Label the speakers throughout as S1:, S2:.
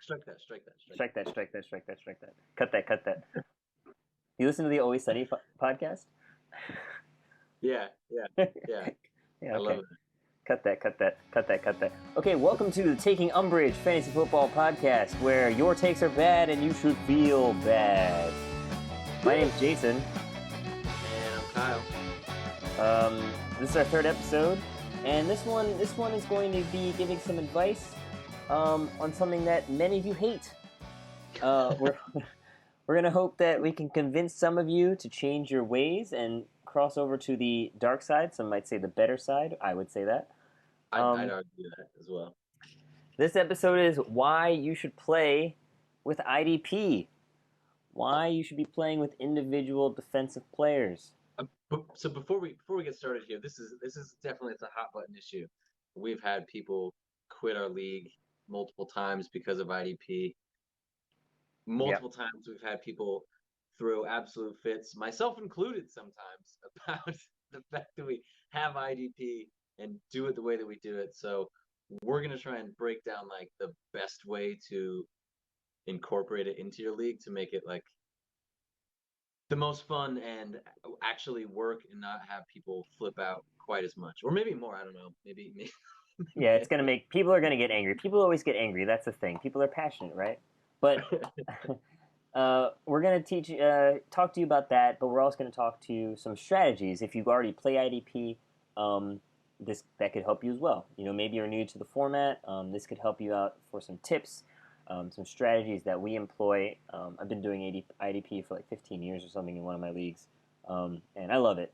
S1: Strike that. Strike that. Strike
S2: Strike that, strike that, strike that, strike that. Cut that, cut that. You listen to the Always Sunny podcast?
S1: Yeah, yeah, yeah.
S2: Yeah,
S1: I love
S2: okay.
S1: it.
S2: Cut that, cut that, cut that, cut that. Okay, welcome to the Taking Umbrage Fantasy Football Podcast, where your takes are bad and you should feel bad. My name's Jason.
S1: And I'm Kyle.
S2: This is our third episode, and this one is going to be giving some advice on something that many of you hate. We're we're gonna hope that we can convince some of you to change your ways and cross over to the dark side. Some might say the better side. I would say that.
S1: I'd argue that as well.
S2: This episode is why you should play with IDP. Why you should be playing with individual defensive players.
S1: So before we get started here, this is definitely it's a hot button issue. We've had people quit our league multiple times because of IDP.
S2: Yep.
S1: Multiple times we've had people throw absolute fits, myself included, sometimes about the fact that we have IDP and do it the way that we do it. So we're gonna try and break down like the best way to incorporate it into your league to make it like the most fun and actually work and not have people flip out quite as much, or maybe more. I don't know. Maybe.
S2: Yeah, it's gonna make people are gonna get angry. People always get angry. That's the thing. People are passionate, right? But we're gonna talk to you about that. But we're also gonna talk to you some strategies. If you already play IDP, this that could help you as well. You know, maybe you're new to the format. This could help you out for some tips, some strategies that we employ. I've been doing IDP for like 15 years or something in one of my leagues, and I love it.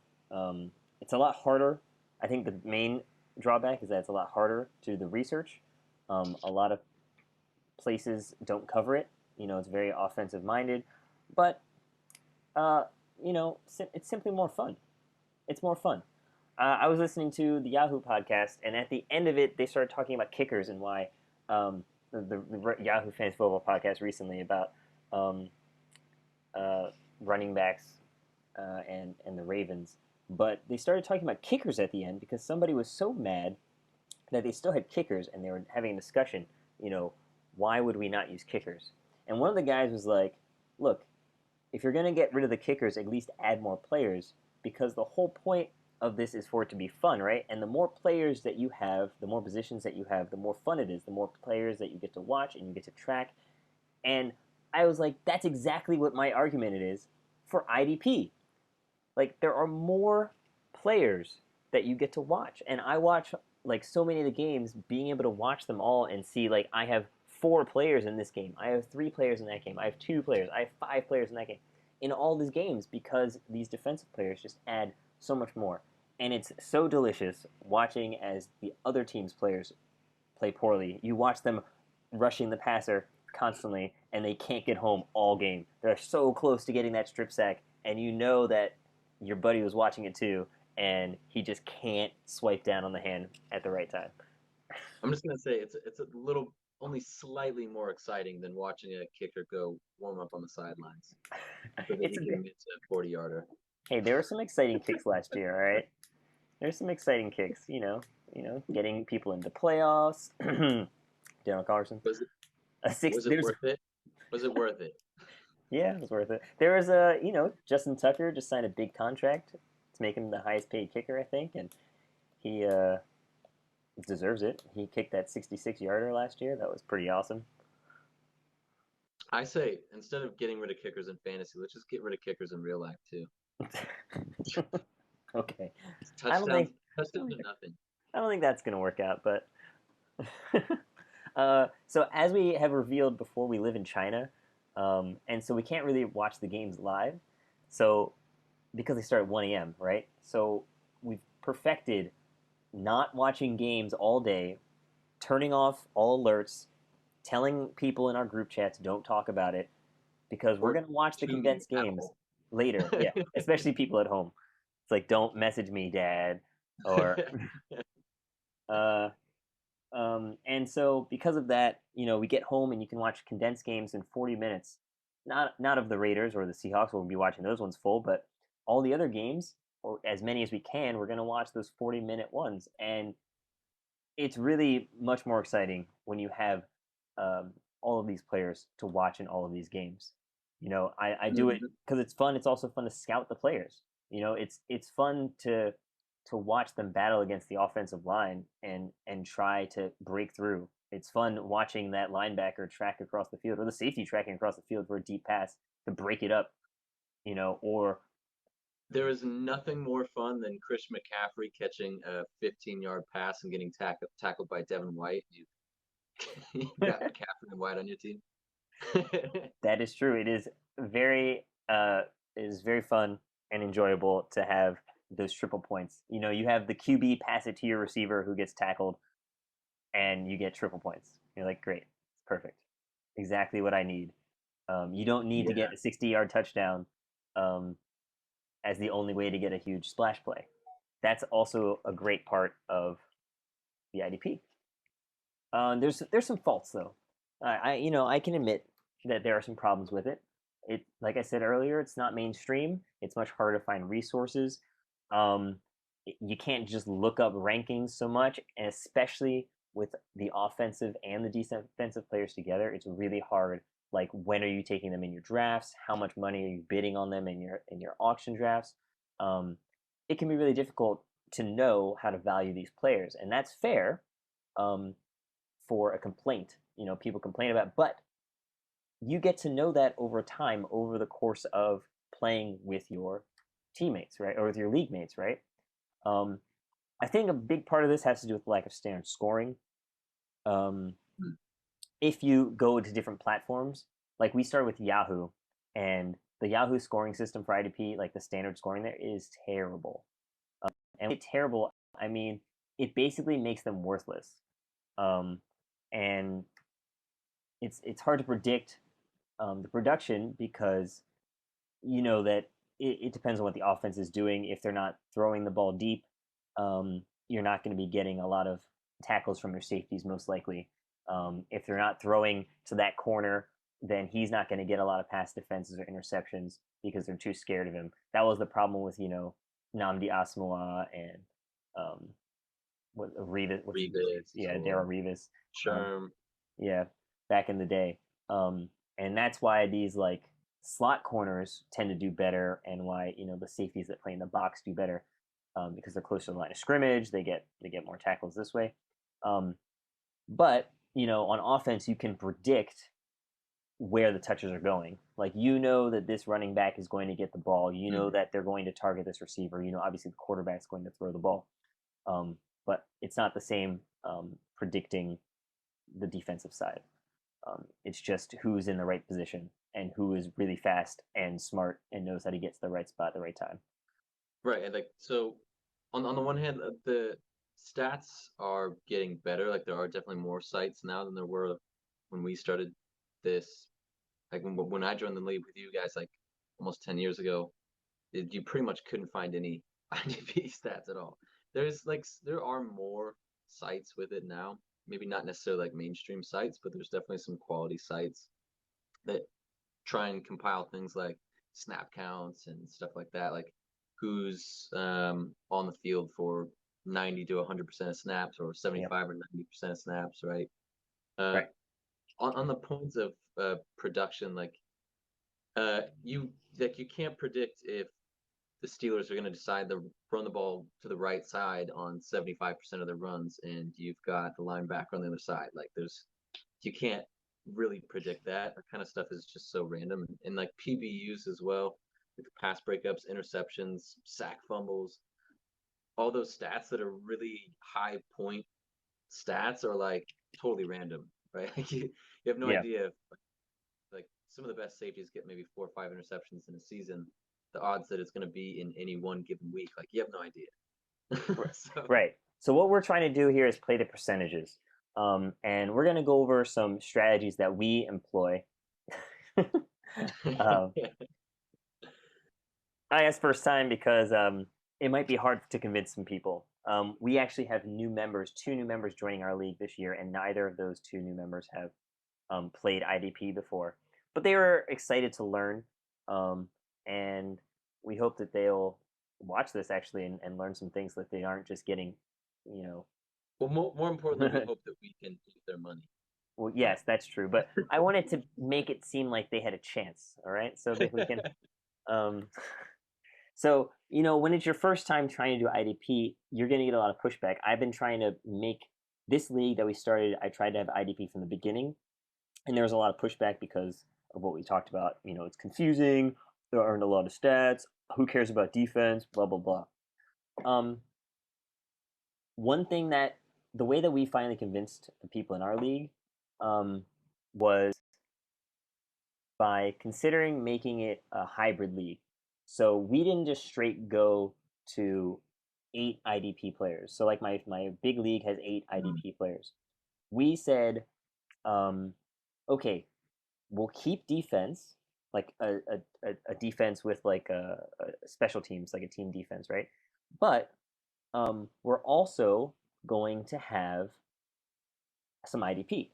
S2: It's a lot harder. I think the main drawback is that it's a lot harder to do the research. A lot of places don't cover it. You know, it's very offensive minded, but uh, it's simply more fun. It's more fun. I was listening to the Yahoo podcast, and at the end of it, they started talking about kickers and why the Yahoo Fantasy Football podcast recently about um, running backs and the Ravens. But they started talking about kickers at the end because somebody was so mad that they still had kickers, and they were having a discussion. You know, why would we not use kickers? And one of the guys was like, "Look, if you're going to get rid of the kickers, at least add more players because the whole point of this is for it to be fun, right? And the more players that you have, the more positions that you have, the more fun it is. The more players that you get to watch and you get to track." And I was like, "That's exactly what my argument it is for IDP. Like there are more players that you get to watch, and I watch like so many of the games, being able to watch them all and see like I have 4 players in this game, I have 3 players in that game, I have 2 players, I have 5 players in that game, in all these games because these defensive players just add so much more, and it's so delicious watching as the other team's players play poorly. You watch them rushing the passer constantly, and they can't get home all game. They're so close to getting that strip sack, and you know that your buddy was watching it too, and he just can't swipe down on the hand at the right time.
S1: I'm just gonna say it's a little only slightly more exciting than watching a kicker go warm up on the sidelines so that
S2: It's
S1: he
S2: a
S1: can miss a 40-yarder.
S2: hey, there were some exciting kicks last year. All right, there's some exciting kicks. Getting people into playoffs. Daniel Carlson,
S1: Was it
S2: a six.
S1: was it
S2: There's
S1: worth it? Was it worth it?
S2: yeah, it was worth it. There was a Justin Tucker just signed a big contract to make him the highest paid kicker, I think, and he deserves it. He kicked that 66-yarder last year. That was pretty awesome.
S1: I say instead of getting rid of kickers in fantasy, let's just get rid of kickers in real life too.
S2: Okay, I don't
S1: Touchdowns,
S2: think I
S1: touchdowns
S2: don't
S1: are
S2: think,
S1: nothing.
S2: I don't think that's gonna work out. But so as we have revealed before, we live in China, and so we can't really watch the games live. So because they start at 1 a.m., right? So we've perfected not watching games all day, turning off all alerts, telling people in our group chats don't talk about it because we're
S1: Or
S2: going to watch the
S1: two
S2: condensed
S1: at
S2: games
S1: home.
S2: later. Yeah, especially people at home. It's like, don't message me, Dad, or uh, and so because of that, we get home and you can watch condensed games in 40 minutes. Not of the Raiders or the Seahawks. We'll be watching those ones full, but all the other games, or as many as we can, we're going to watch those 40-minute ones. And it's really much more exciting when you have all of these players to watch in all of these games. I do it
S1: Mhm.
S2: because it's fun. It's also fun to scout the players. It's fun to watch them battle against the offensive line and try to break through. It's fun watching that linebacker track across the field or the safety tracking across the field for a deep pass to break it up, or
S1: There is nothing more fun than Chris McCaffrey catching a 15-yard pass and getting tackled by Devin White. You got McCaffrey and White on your team.
S2: that is true. Very it is very fun and enjoyable to have those triple points. You have the QB pass it to your receiver who gets tackled and you get triple points. You're like, great, it's perfect, exactly what I need. You don't need to
S1: Yeah.
S2: get a 60-yard touchdown um, as the only way to get a huge splash play. That's also a great part of the IDP. There's some faults though. I can admit that there are some problems with it. Like I said earlier, it's not mainstream. It's much harder to find resources. Um, you can't just look up rankings so much, and especially with the offensive and the defensive players together, it's really hard. Like, when are you taking them in your drafts? How much money are you bidding on them in your auction drafts? Um, it can be really difficult to know how to value these players, and that's fair. Um, for a complaint. People complain about, but you get to know that over time, over the course of playing with your teammates, right, or with your league mates, right. Um, I think a big part of this has to do with the lack of standard scoring. Um, if you go to different platforms, like we started with Yahoo, and the Yahoo scoring system for IDP, like the standard scoring there, is terrible. And it's terrible, I mean, it basically makes them worthless. Um, and it's hard to predict the production because you know that it depends on what the offense is doing. If they're not throwing the ball deep, you're not going to be getting a lot of tackles from your safeties, most likely. If they're not throwing to that corner, then he's not going to get a lot of pass defenses or interceptions because they're too scared of him. That was the problem with Namdi Asmoah and um, what's his name?
S1: Revis
S2: Yeah,
S1: or
S2: Daryl Revis. Um,
S1: Sherm.
S2: yeah, back in the day. And that's why these like slot corners tend to do better, and why the safeties that play in the box do better because they're closer to the line of scrimmage. They get more tackles this way. Um, but on offense, you can predict where the touches are going. Like that this running back is going to get the ball. That they're going to target this receiver. Obviously the quarterback's going to throw the ball. But it's not the same predicting the defensive side. It's just who's in the right position and who is really fast and smart and knows how to get to the right spot at the right time.
S1: Right, and like so, on the one hand, the stats are getting better. Like there are definitely more sites now than there were when we started this. Like when I joined the league with you guys, like almost 10 years ago, you pretty much couldn't find any IDP stats at all. There are more sites with it now. Maybe not necessarily like mainstream sites, but there's definitely some quality sites that try and compile things like snap counts and stuff like that, like who's on the field for 90 to 100% of snaps or
S2: Yep.
S1: 75 or 90% of snaps, right? Uh,
S2: Right.
S1: on the points of production, you can't predict if the Steelers are going to decide to run the ball to the right side on 75% of their runs, and you've got the linebacker on the other side. You can't really predict that. That kind of stuff is just so random. And like PBUs as well, with pass breakups, interceptions, sack fumbles, all those stats that are really high point stats are like totally random, right? You have no
S2: Yeah.
S1: idea if like some of the best safeties get maybe 4 or 5 interceptions in a season. The odds that it's going to be in any one given week, like you have no idea. So
S2: Right. So what we're trying to do here is play the percentages, and we're going to go over some strategies that we employ. um, I asked first time because it might be hard to convince some people. We actually have two new members joining our league this year, and neither of those two new members have played IDP before. But they were excited to learn, and we hope that they'll watch this actually and learn some things that they aren't just getting, you
S1: well, more importantly, we
S2: know.
S1: hope that we can keep their money.
S2: Well, yes, that's true, but I wanted to make it seem like they had a chance. All right, so that we can. Um, so when it's your first time trying to do IDP, you're going to get a lot of pushback. I've been trying to make this league that we started. I tried to have IDP from the beginning, and there was a lot of pushback because of what we talked about. It's confusing. There aren't a lot of stats. Who cares about defense? Blah blah blah. Um, One thing that the way that we finally convinced the people in our league was by considering making it a hybrid league. So we didn't just straight go to 8 IDP players. So like my big league has 8 IDP players. We said, okay, we'll keep defense, like a defense with like a special teams, like a team defense, right? But we're also going to have some IDP.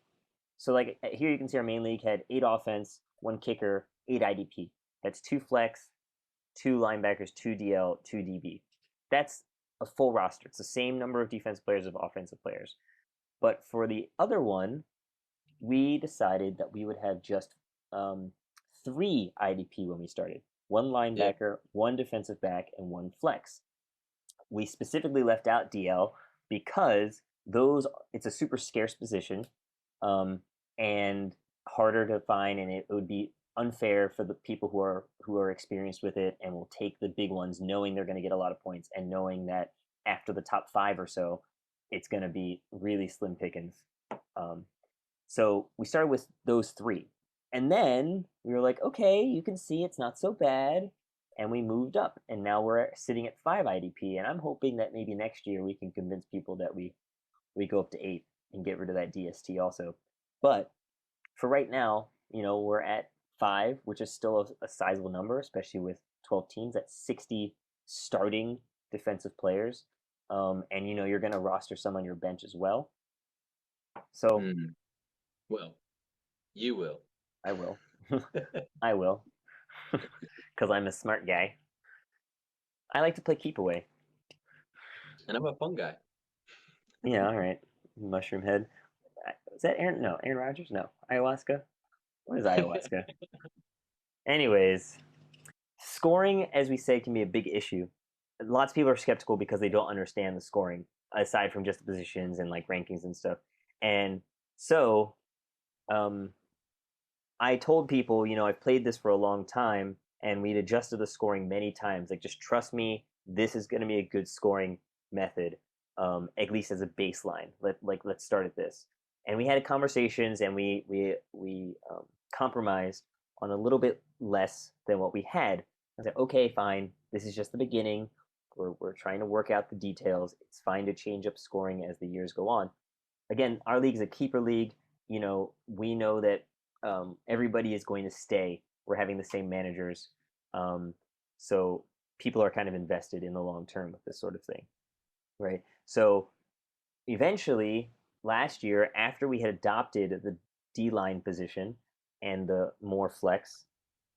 S2: So like here you can see our main league had 8 offense, 1 kicker, 8 IDP. That's 2 flex, 2 linebackers, 2 DL, 2 DB. That's a full roster. It's the same number of defense players of offensive players. But for the other one, we decided that we would have just 3 IDP when we started. 1 linebacker,
S1: Yeah.
S2: 1 defensive back, and 1 flex. We specifically left out DL because it's a super scarce position, um, and harder to find, and it would be unfair for the people who are experienced with it and will take the big ones, knowing they're going to get a lot of points and knowing that after the top 5 or so, it's going to be really slim pickings. Um, so we started with those 3, and then we were like, okay, you can see it's not so bad, and we moved up, and now we're sitting at 5 IDP, and I'm hoping that maybe next year we can convince people that we go up to 8 and get rid of that DST also. But for right now, we're at 5, which is still a sizable number, especially with 12 teams. That's 60 starting defensive players, and you're going to roster some on your bench as well. So
S1: Well, you will.
S2: I will. I will. Because I'm a smart guy. I like to play keep away.
S1: And I'm a fun guy.
S2: Yeah, all right. Mushroom head. Is that Aaron? No, Aaron Rodgers? No. Ayahuasca? What is ayahuasca? Anyways, scoring, as we say, can be a big issue. Lots of people are skeptical because they don't understand the scoring, aside from just the positions and like rankings and stuff. And so, um, I told people, I've played this for a long time, and we'd adjusted the scoring many times. Like, just trust me, this is going to be a good scoring method, at least as a baseline. Let's start at this. And we had conversations, and we compromised on a little bit less than what we had. I said, okay, fine. This is just the beginning. We're trying to work out the details. It's fine to change up scoring as the years go on. Again, our league is a keeper league. We know that everybody is going to stay. We're having the same managers, so people are kind of invested in the long term with this sort of thing, right? So eventually, last year, after we had adopted the D line position and the more flex,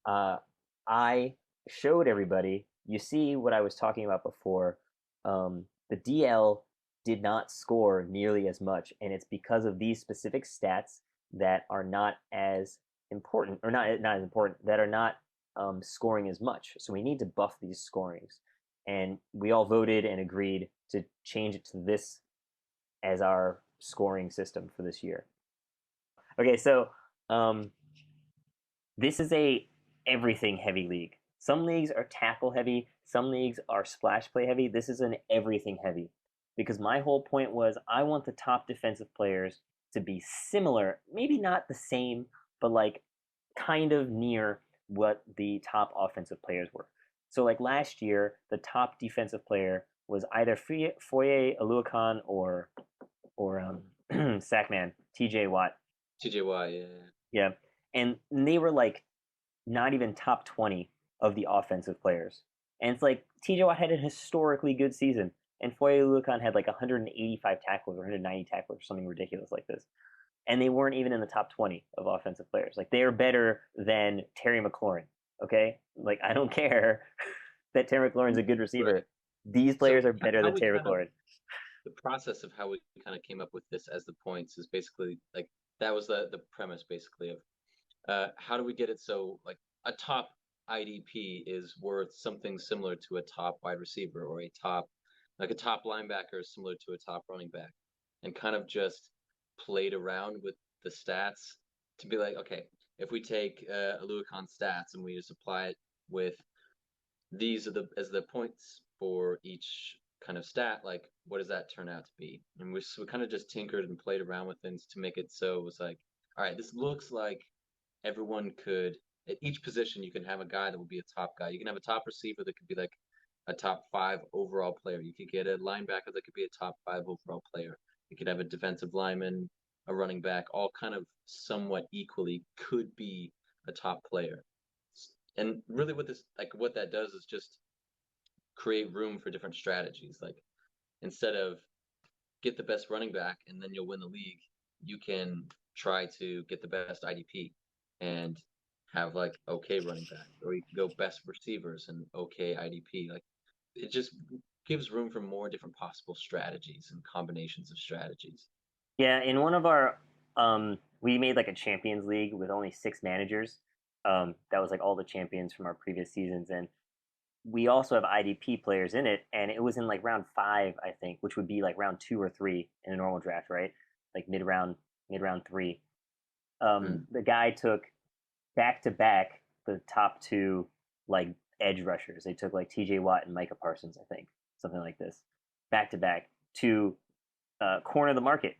S2: I showed everybody. You see what I was talking about before. The DL did not score nearly as much, and it's because of these specific stats that are not as important, or not as important, that are not scoring as much. So we need to buff these scorings, and we all voted and agreed to change it to this as our scoring system for this year. Okay, so um, this is a everything heavy league. Some leagues are tackle heavy, some leagues are splash play heavy. This is an everything heavy because my whole point was I want the top defensive players to be similar, maybe not the same, but like kind of near what the top offensive players were. So like last year, the top defensive player was either Foye Aluakan or Sackman TJ Watt.
S1: TJY, yeah.
S2: Yeah, and they were like not even top 20 of the offensive players. And it's like TJ Watt had a historically good season, and Foye Lucan had like 185 tackles or 190 tackles or something ridiculous like this. And they weren't even in the top 20 of offensive players. Like they are better than Terry McLaurin. Okay, like I don't care that Terry McLaurin's a good receiver.
S1: Right.
S2: These
S1: So
S2: players are better
S1: how
S2: than
S1: we
S2: Terry
S1: kind of
S2: McLaurin.
S1: the process of how we kind of came up with this as the points is basically like that was the premise basically of how do we get it so like a top IDP is worth something similar to a top wide receiver or a top like a top linebacker is similar to a top running back, and kind of just played around with the stats to be like, okay, if we take Aluakon's stats and we just apply it with these are the as the points for each kind of stat, like what does that turn out to be? And we kind of just tinkered and played around with things to make it so it was like, all right, this looks like everyone could at each position you can have a guy that will be a top guy. You can have a top receiver that could be like a top five overall player. You could get a linebacker that could be a top five overall player. You could have a defensive lineman, a running back, all kind of somewhat equally could be a top player. And really what that does is just create room for different strategies. Like instead of get the best running back and then you'll win the league, you can try to get the best IDP and have like okay running back, or you can go best receivers and okay IDP. Like it just gives room for more different possible strategies and combinations of strategies.
S2: Yeah, in one of our we made like a Champions League with only 6 managers. That was like all the champions from our previous seasons, and we also have IDP players in it, and it was in like round 5, I think, which would be like round 2 or 3 in a normal draft, right? Like mid round 3.
S1: Mm.
S2: The guy took back to back the top two like edge rushers. They took like T.J. Watt and Micah Parsons, I think, something like this, back to back to corner the market,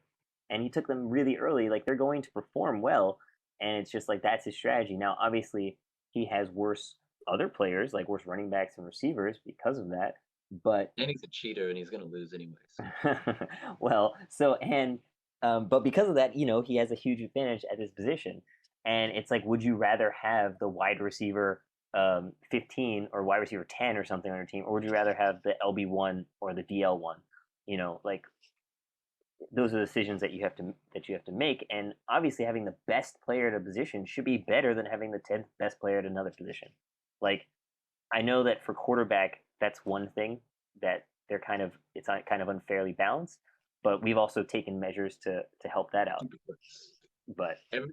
S2: and he took them really early. Like they're going to perform well, and it's just like that's his strategy. Now, obviously, he has worse other players, like worse running backs and receivers because of that. But
S1: And he's a cheater and he's going to lose anyway. So
S2: well, so and but because of that, he has a huge advantage at this position. And it's like, would you rather have the wide receiver 15 or wide receiver 10 or something on your team, or would you rather have the LB1 or the DL1? Like those are decisions that you have to make. And obviously, having the best player at a position should be better than having the 10th best player at another position. Like I know that for quarterback, that's one thing that it's kind of unfairly balanced, but we've also taken measures to help that out.
S1: Superflex.
S2: But
S1: Every,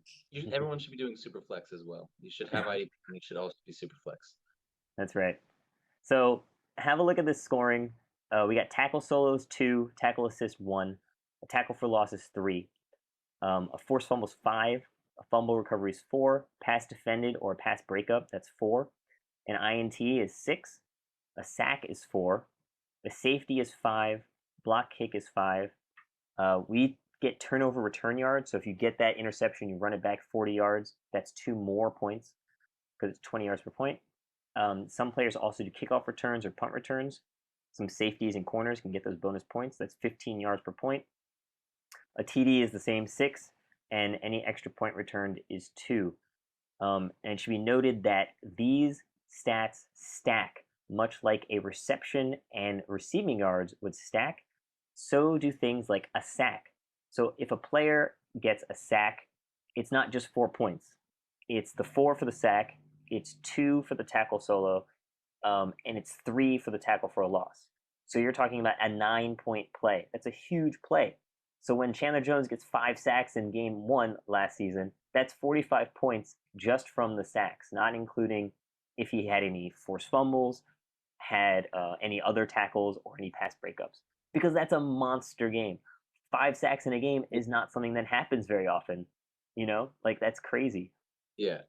S1: everyone should be doing Superflex as well. You should have IDP and you should also be Superflex.
S2: that's right. So have a look at this scoring. We got tackle solos 2, tackle assist 1, a tackle for losses 3, a forced fumble is 5, a fumble recovery is 4, pass defended or pass breakup, that's 4, an INT is 6, a sack is 4, the safety is 5, block kick is 5. We get turnover return yards, so if you get that interception, you run it back 40 yards, that's 2 more points because it's 20 yards per point. Some players also do kickoff returns or punt returns. Some safeties and corners can get those bonus points. That's 15 yards per point. A TD is the same, 6, and any extra point returned is 2. And it should be noted that these stats stack much like a reception and receiving yards would stack. So do things like a sack. So if a player gets a sack, it's not just 4 points. It's the 4 for the sack, it's 2 for the tackle solo, and it's 3 for the tackle for a loss. So you're talking about a 9-point play. That's a huge play. So when Chandler Jones gets 5 sacks in game 1 last season, that's 45 points just from the sacks, not including if he had any forced fumbles, had any other tackles, or any pass breakups. Because that's a monster game. 5 sacks in a game is not something that happens very often. Like that's crazy.
S1: Yeah.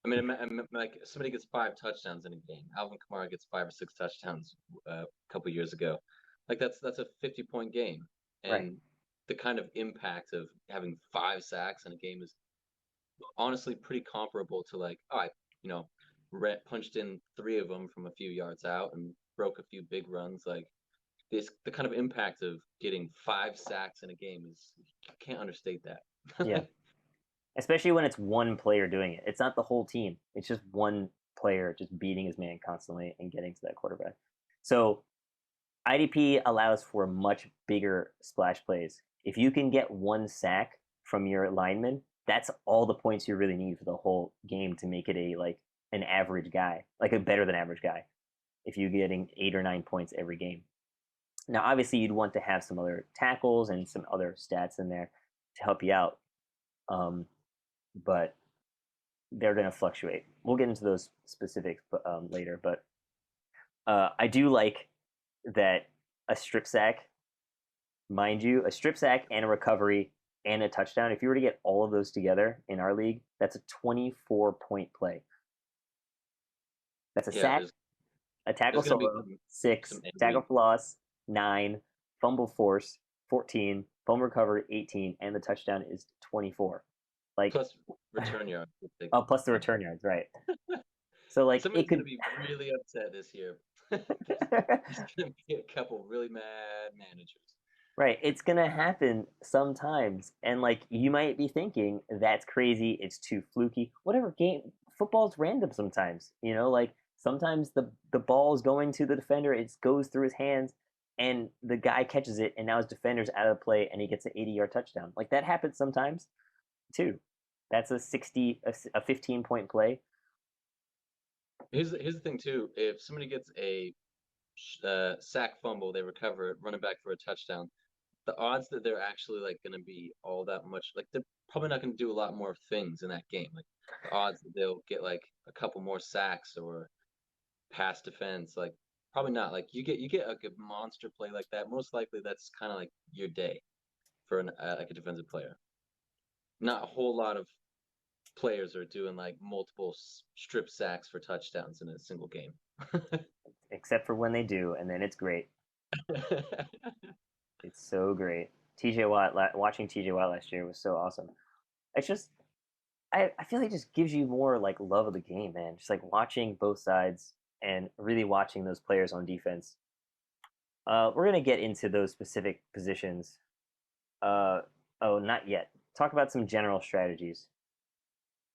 S1: I mean, like somebody gets 5 touchdowns in a game. Alvin Kamara gets 5 or 6 touchdowns a couple years ago. Like that's a 50-point game,
S2: Right.
S1: and the kind of impact of having 5 sacks in a game is honestly pretty comparable to like, oh, punched in 3 of them from a few yards out and broke a few big runs. Like the kind of impact of getting 5 sacks in a game is you can't understate
S2: Yeah.
S1: that.
S2: Especially when it's one player doing it. It's not the whole team. It's just one player just beating his man constantly and getting to that quarterback. So IDP allows for much bigger splash plays. If you can get 1 sack from your lineman, that's all the points you really need for the whole game to make it an average guy, like a better than average guy. If you're getting 8 or 9 points every game. Now, obviously, you'd want to have some other tackles and some other stats in there to help you out. um, but they're going to fluctuate. We'll get into those specifics later, but I do like that a strip sack, mind you, a strip sack and a recovery and a touchdown. If you were to get all of those together in our league, that's a 24-point play. That's a
S1: Yeah,
S2: sack, a tackle
S1: there's gonna be
S2: solo,
S1: some
S2: 6, tackle
S1: envy.
S2: for loss, 9, fumble force, 14, fumble recovery, 18, and the touchdown is 24. Like,
S1: Plus return yards.
S2: oh, plus the return yards, right? So like it
S1: Somebody's gonna
S2: could.
S1: be really upset this year. There's gonna be a couple really mad managers.
S2: Right, it's gonna happen sometimes, and like you might be thinking that's crazy, it's too fluky. Whatever, game football's random sometimes. Like sometimes the ball is going to the defender, it goes through his hands, and the guy catches it, and now his defender's out of the play, and he gets an 80-yard touchdown. Like that happens sometimes too. That's a 15-point play.
S1: Here's the thing too. If somebody gets a sack fumble, they recover it, run it back for a touchdown. The odds that they're actually like going to be all that much like they're probably not going to do a lot more things in that game. Like the odds that they'll get like a couple more sacks or pass defense, like probably not. Like you get a good monster play like that. Most likely that's kind of like your day for an like a defensive player. Not a whole lot of players are doing like multiple strip sacks for touchdowns in a single game.
S2: Except for when they do, and then it's great. It's so great. TJ Watt, watching TJ Watt last year was so awesome. It's just, I feel like it just gives you more like love of the game, man. Just like watching both sides and really watching those players on defense. We're gonna get into those specific positions. Uh, oh, not yet. Talk about some general strategies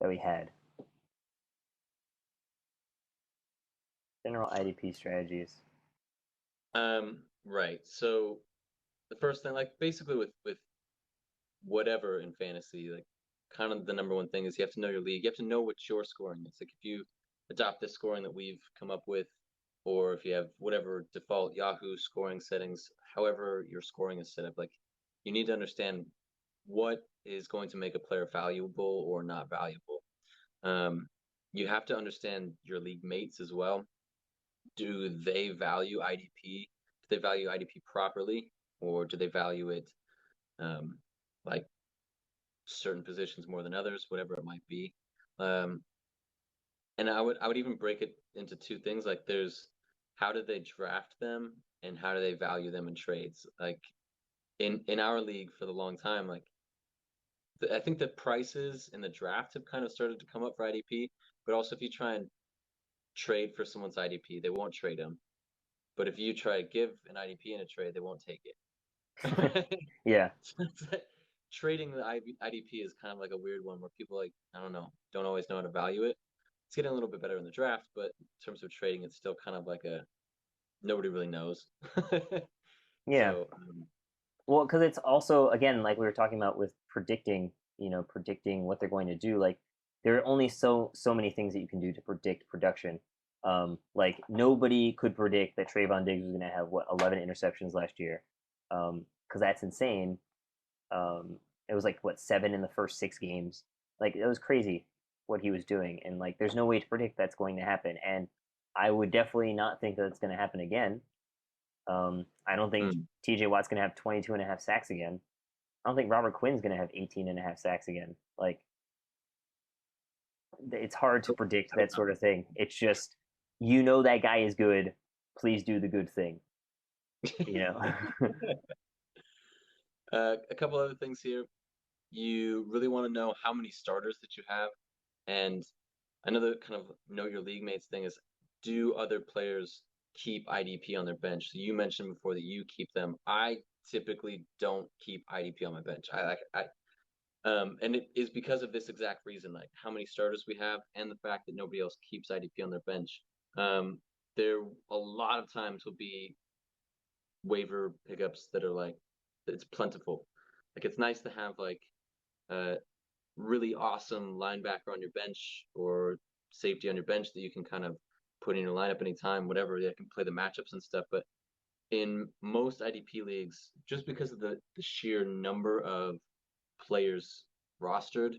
S2: that we had. General IDP strategies.
S1: Right. So the first thing, like basically with whatever in fantasy, like kind of the number one thing is you have to know your league. You have to know what your scoring is. Like if you adopt this scoring that we've come up with, or if you have whatever default Yahoo scoring settings, however your scoring is set up, like you need to understand what is going to make a player valuable or not valuable. Um, you have to understand your league mates as well. Do they value IDP? Do they value IDP properly, or do they value it um, like certain positions more than others, whatever it might be? Um, and I would even break it into two things. Like there's how did they draft them, and how do they value them in trades? Like in our league for the long time, like I think the prices in the draft have kind of started to come up for IDP, but also if you try and trade for someone's IDP, they won't trade them. But if you try to give an IDP in a trade, they won't take it.
S2: Yeah,
S1: Trading the IDP is kind of like a weird one where people like, I don't know, don't always know how to value it. It's getting a little bit better in the draft, but in terms of trading, it's still kind of like a nobody really knows.
S2: yeah.
S1: So,
S2: Well, because it's also again like we were talking about with predicting, predicting what they're going to do. Like there are only so many things that you can do to predict production. Like nobody could predict that Trayvon Diggs was going to have 11 interceptions last year, because that's insane. It was like 7 in the first 6 games. Like it was crazy what he was doing, and like there's no way to predict that's going to happen. And I would definitely not think that it's going to happen again. I don't think
S1: mm,
S2: TJ Watt's going to have 22 and a half sacks again. I don't think Robert Quinn's going to have 18 and a half sacks again. Like, it's hard to predict
S1: I don't
S2: that sort of thing. It's just, that guy is good. Please do the good thing. You know?
S1: know. A couple other things here. You really want to know how many starters that you have. And another kind of know your league mates thing is do other players keep IDP on their bench? So you mentioned before that you keep them. I typically don't keep IDP on my bench. And it is because of this exact reason, like how many starters we have and the fact that nobody else keeps IDP on their bench. There a lot of times will be waiver pickups that are like it's plentiful. Like it's nice to have like a really awesome linebacker on your bench or safety on your bench that you can kind of put in your lineup anytime, whatever. They can play the matchups and stuff. But in most IDP leagues, just because of the sheer number of players rostered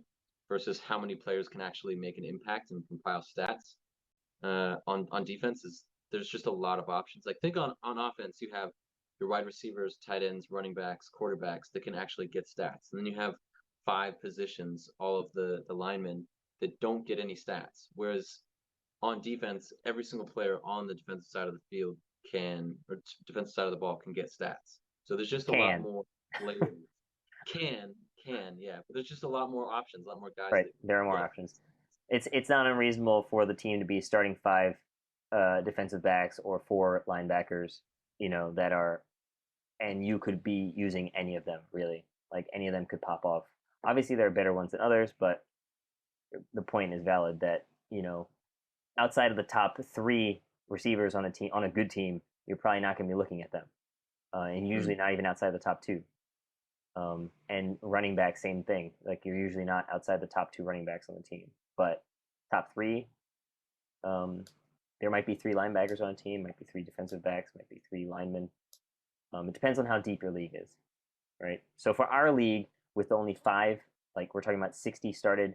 S1: versus how many players can actually make an impact and compile stats on defense is there's just a lot of options. Like think on offense, you have your wide receivers, tight ends, running backs, quarterbacks that can actually get stats. And then you have five positions, all of the linemen that don't get any stats. Whereas on defense, every single player on the defensive side of the field or defensive side of the ball can get stats. So there's just a lot
S2: Can.
S1: more layers. Can, yeah. But there's just a lot more options, a lot more guys
S2: Right.
S1: that
S2: There are more
S1: get.
S2: options. It's not unreasonable for the team to be starting five defensive backs or four linebackers, that are, and you could be using any of them really. Like any of them could pop off. Obviously, there are better ones than others, but the point is valid that outside of the top three receivers on a good team, you're probably not going to be looking at them, and usually
S1: Mm.
S2: not even outside the top two. And running back, same thing. Like you're usually not outside the top two running backs on the team, but top three. Um, there might be three linebackers on a team, might be three defensive backs, might be three linemen. It depends on how deep your league is, right? So for our league, with only five, like we're talking about 60 started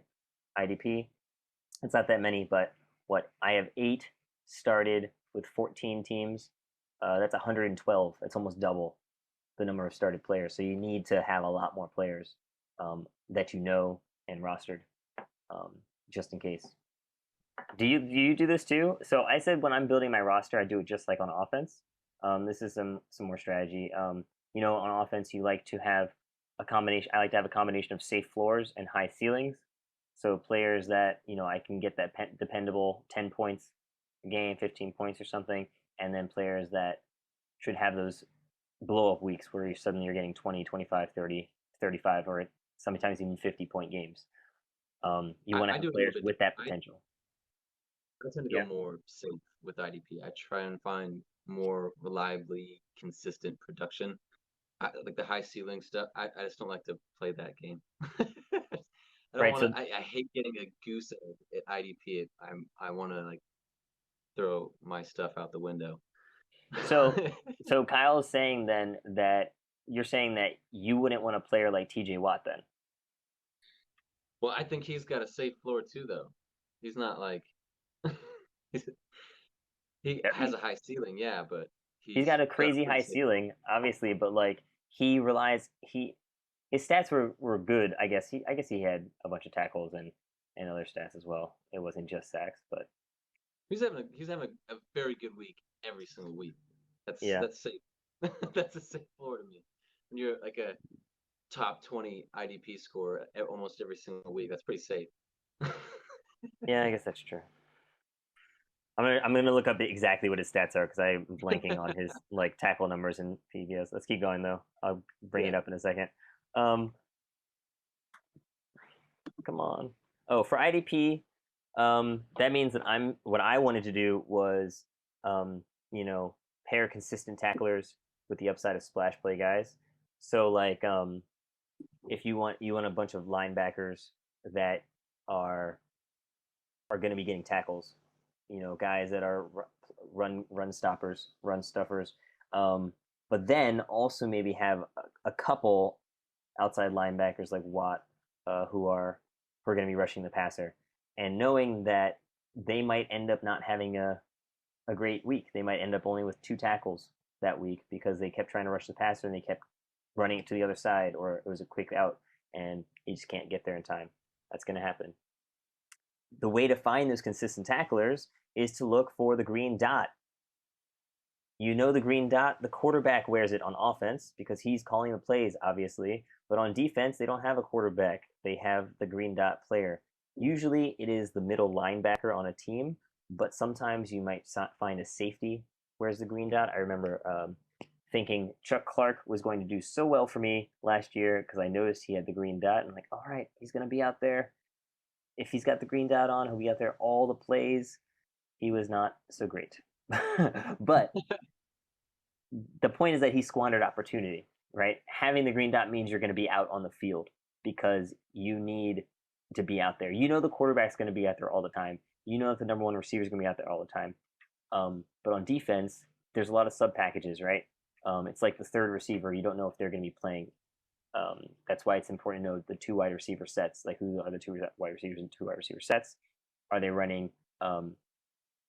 S2: IDP, it's not that many, but I have 8 started with 14 teams. That's 112. That's almost double the number of started players. So you need to have a lot more players that and rostered, um, just in case. Do you do this too? So I said when I'm building my roster, I do it just like on offense. This is some more strategy. On offense, you like to have a combination. I like to have a combination of safe floors and high ceilings. So players that I can get that dependable 10 points a game, 15 points or something, and then players that should have those blow up weeks where you're getting 20, 25, 30, 35, or sometimes even 50-point games. You want to
S1: I
S2: have
S1: do it a little
S2: players
S1: bit
S2: with
S1: different.
S2: that potential.
S1: I tend to go
S2: Yeah.
S1: more safe with IDP. I try and find more reliably consistent production. Like the high ceiling stuff. I just don't like to play that game. I don't
S2: Right.
S1: want to. I hate getting a goose egg at IDP. I want to like throw my stuff out the window.
S2: So so Kyle is saying then that you're saying that you wouldn't want a player like TJ Watt then.
S1: Well, I think he's got a safe floor too, though. He's not like he's, he
S2: Yeah,
S1: has a high ceiling, yeah, but
S2: he's
S1: he's
S2: got a
S1: got a
S2: crazy
S1: pretty
S2: high
S1: safe.
S2: ceiling, obviously, but like he his stats were good. I guess he had a bunch of tackles and other stats as well. It wasn't just sacks, but
S1: He's having a very good week every single week.
S2: yeah.
S1: That's safe. That's a safe floor to me. When you're like a top 20 IDP score almost every single week, that's pretty safe.
S2: Yeah, I guess that's true. I'm gonna look up exactly what his stats are because I'm blanking on his like tackle numbers and PVS. Let's keep going though. I'll bring
S1: Yeah.
S2: it up in a second. Um, Come on. Oh, for IDP, that means that what I wanted to do was, um, pair consistent tacklers with the upside of splash play guys. So like, if you want a bunch of linebackers that are going to be getting tackles, guys that are run stoppers, run stuffers, but then also maybe have a couple outside linebackers like Watt, who are going to be rushing the passer, and knowing that they might end up not having a great week. They might end up only with 2 tackles that week because they kept trying to rush the passer and they kept running it to the other side, or it was a quick out and you just can't get there in time. That's going to happen. The way to find those consistent tacklers is to look for the green dot. The green dot, the quarterback wears it on offense because he's calling the plays, obviously. But on defense, they don't have a quarterback. They have the green dot player. Usually it is the middle linebacker on a team, but sometimes you might find a safety wears the green dot. I remember thinking Chuck Clark was going to do so well for me last year because I noticed he had the green dot. I'm like, all right, he's going to be out there. If he's got the green dot on, he'll be out there all the plays. He was not so great. But the point is that he squandered opportunity, right? Having the green dot means you're going to be out on the field because you need to be out there. The quarterback's going to be out there all the time. That the number one receiver is going to be out there all the time. But on defense, there's a lot of sub packages, right? It's like the third receiver. You don't know if they're going to be playing That's why it's important to know the two wide receiver sets. Like, who are the two wide receivers and two wide receiver sets? Are they running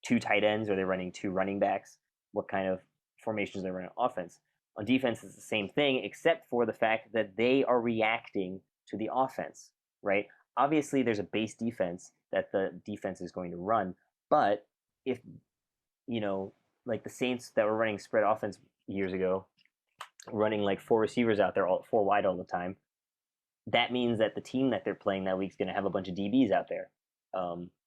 S2: two tight ends? Are they running two running backs? What kind of formations are they running on offense? On defense, it's the same thing, except for the fact that they are reacting to the offense, right? Obviously, there's a base defense that the defense is going to run, but if you know, like the Saints that were running spread offense years ago, running like four receivers out there, all four wide all the time, that means that the team that they're playing that week is going to have a bunch of DBs out there.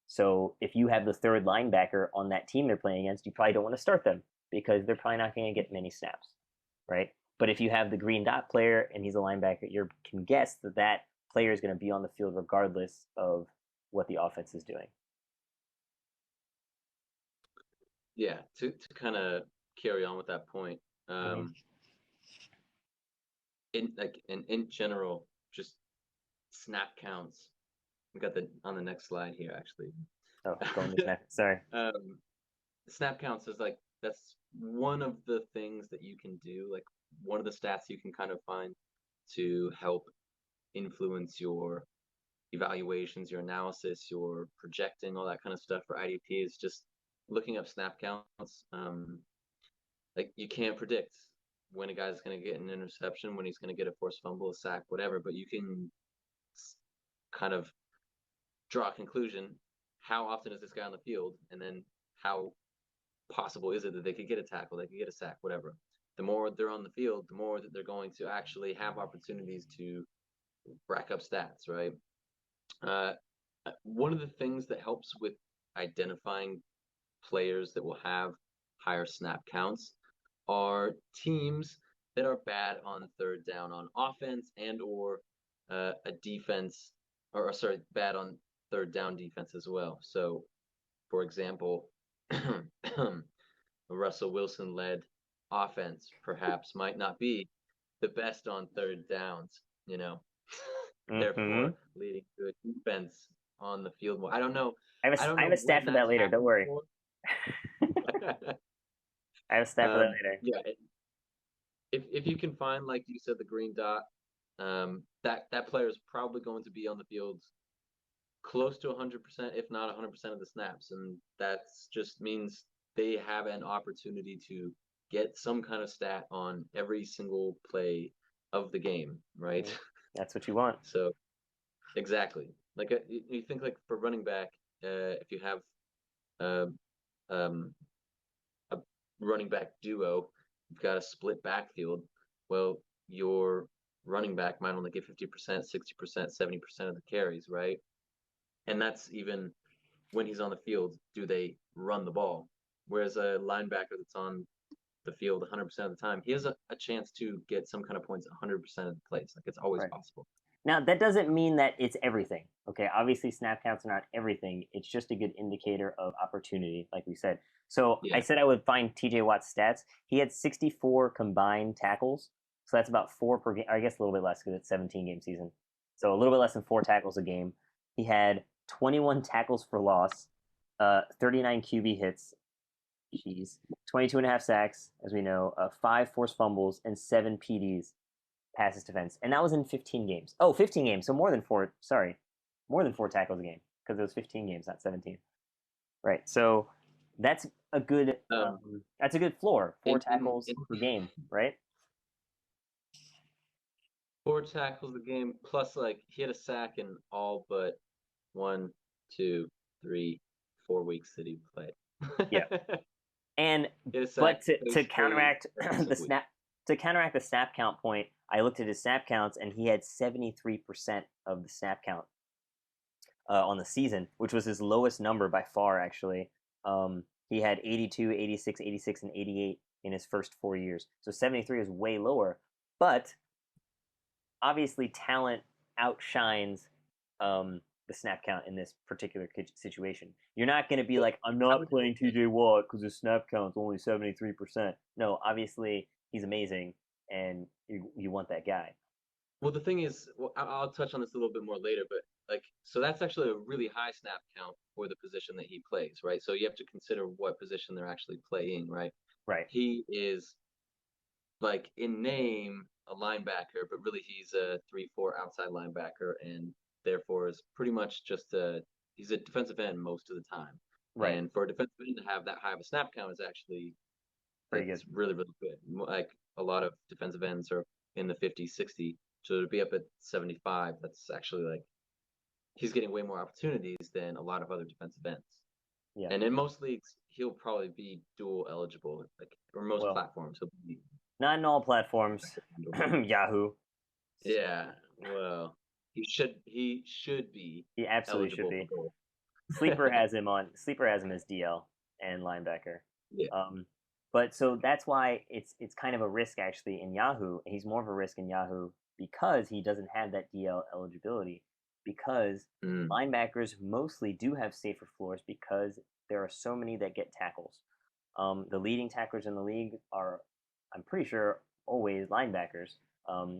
S2: So if you have the third linebacker on that team they're playing against, you probably don't want to start them because they're probably not going to get many snaps, right? But if you have the green dot player and he's a linebacker, you can guess that that player is going to be on the field regardless of what the offense is doing.
S1: Yeah, to kind of carry on with that point, in general, just snap counts. We got the on the next slide here actually.
S2: Oh, going to snap. Sorry.
S1: Snap counts is like that's one of the things that you can do, like one of the stats you can kind of find to help influence your evaluations, your analysis, your projecting, all that kind of stuff for IDP is just looking up snap counts. Like you can't predict when a guy's going to get an interception, when he's going to get a forced fumble, a sack, whatever, but you can kind of draw a conclusion. How often is this guy on the field? And then how possible is it that they could get a tackle, they could get a sack, whatever. The more they're on the field, the more that they're going to actually have opportunities to rack up stats, right? One of the things that helps with identifying players that will have higher snap counts are teams that are bad on third down on offense and or a defense, or sorry, bad on third down defense as well. So, for example, Russell Wilson led offense perhaps might not be the best on third downs, you know,
S2: Mm-hmm.
S1: therefore leading to a defense on the field more. I don't know. I don't
S2: I have
S1: know
S2: a stat
S1: when
S2: for that
S1: that's
S2: later. Don't
S1: happened
S2: worry.
S1: before.
S2: I have a stat for that later.
S1: Yeah, if you can find, like you said, the green dot, that player is probably going to be on the field close to 100%, if not 100% of the snaps, and that just means they have an opportunity to get some kind of stat on every single play of the game, right?
S2: That's what you want.
S1: So exactly, like you think like for running back, if you have uh, um, a running back duo, you've got a split backfield. Well, your running back might only get 50%, 60%, 70% of the carries, right? And that's even when he's on the field, do they run the ball? Whereas a linebacker that's on the field 100% of the time, he has a chance to get some kind of points 100% of the plays. Like it's always
S2: Right.
S1: possible.
S2: Now, that doesn't mean that it's everything. Okay, obviously, snap counts are not everything. It's just a good indicator of opportunity, like we said. So I
S1: Yeah.
S2: said I would find TJ Watt's stats. He had 64 combined tackles. So that's about four per game. I guess a little bit less because it's 17-game season. So a little bit less than four tackles a game. He had 21 tackles for loss, 39 QB hits, jeez, 22 and a half sacks, as we know, five forced fumbles, and seven PDs, passes defense. And that was in 15 games. Oh, 15 games. So more than four, sorry, more than four tackles a game because it was 15 games, not 17. Right. So that's a good floor. Four tackles per game, right?
S1: Four tackles a game, plus like he had a sack in all but 1, 2, 3, 4 weeks that he played.
S2: Yeah. And but to counteract the snap count point, I looked at his snap counts and he had 73% of the snap count on the season, which was his lowest number by far, actually. He had 82, 86, 86, and 88 in his first 4 years. So 73 is way lower. But obviously, talent outshines the snap count in this particular situation. You're not going to be like, I'm not playing TJ Watt because his snap count's only 73%. No, obviously, he's amazing, and you want that guy.
S1: Well, the thing is, well, I'll touch on this a little bit more later, but like, so that's actually a really high snap count for the position that he plays, right? So you have to consider what position they're actually playing, right?
S2: Right.
S1: He is like in name a linebacker, but really he's a 3-4 outside linebacker, and therefore is pretty much just he's a defensive end most of the time.
S2: Right.
S1: And for a defensive end to have that high of a snap count is actually
S2: Pretty good.
S1: it's really really good. Like a lot of defensive ends are in the 50, 60, so to be up at 75, that's actually like he's getting way more opportunities than a lot of other defensive ends.
S2: Yeah.
S1: And in most leagues, he'll probably be dual eligible, like or most
S2: Well,
S1: platforms. He'll be
S2: not in all platforms. Yahoo.
S1: yeah, well, he should be
S2: He absolutely should
S1: eligible for
S2: be.
S1: both.
S2: Sleeper has him as DL and linebacker.
S1: Yeah.
S2: Um, but so that's why it's kind of a risk actually in Yahoo. He's more of a risk in Yahoo because he doesn't have that DL eligibility. Because
S1: Mm.
S2: linebackers mostly do have safer floors because there are so many that get tackles. The leading tacklers in the league are, I'm pretty sure, always linebackers.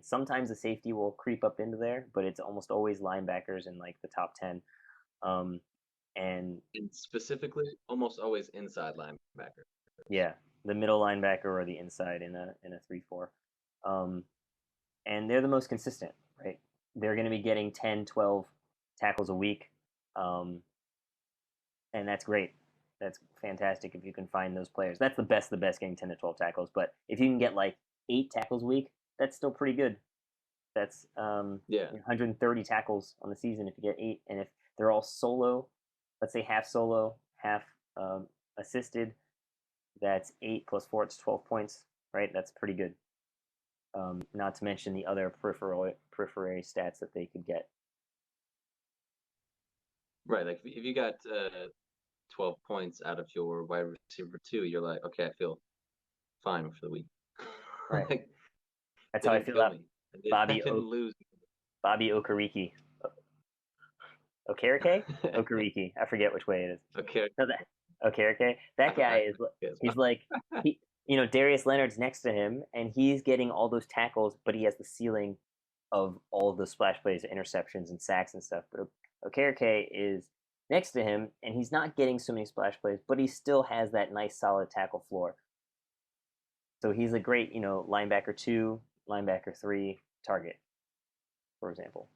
S2: Sometimes the safety will creep up into there, but it's almost always linebackers in like the top 10. Um, and
S1: And specifically, almost always inside linebacker.
S2: yeah, the middle linebacker or the inside in a 3-4. Um, and they're the most consistent, right? They're going to be getting 10, 12 tackles a week. Um, and that's great. That's fantastic if you can find those players. That's the best getting 10 to 12 tackles. But if you can get like 8 tackles a week, that's still pretty good. That's
S1: Yeah.
S2: 130 tackles on the season if you get 8. And if they're all solo, let's say half solo, half assisted, that's 8 plus 4, it's 12 points, right? That's pretty good. Not to mention the other periphery stats that they could get.
S1: Right. Like if you got 12 points out of your wide receiver two, you're like, okay, I feel fine for the week.
S2: Right.
S1: Like
S2: That's
S1: they
S2: how I
S1: didn't
S2: feel
S1: kill
S2: about
S1: me. I
S2: Bobby
S1: didn't lose.
S2: Bobby Okereke. Okereke? Okereke. I forget which way it is.
S1: Okay.
S2: No, that Okereke. That guy is
S1: Yes.
S2: he's like he Darius Leonard's next to him and he's getting all those tackles, but he has the ceiling of all of the splash plays, interceptions and sacks and stuff. But Okereke is next to him and he's not getting so many splash plays, but he still has that nice solid tackle floor. So he's a great, linebacker 2, linebacker 3 target, for example.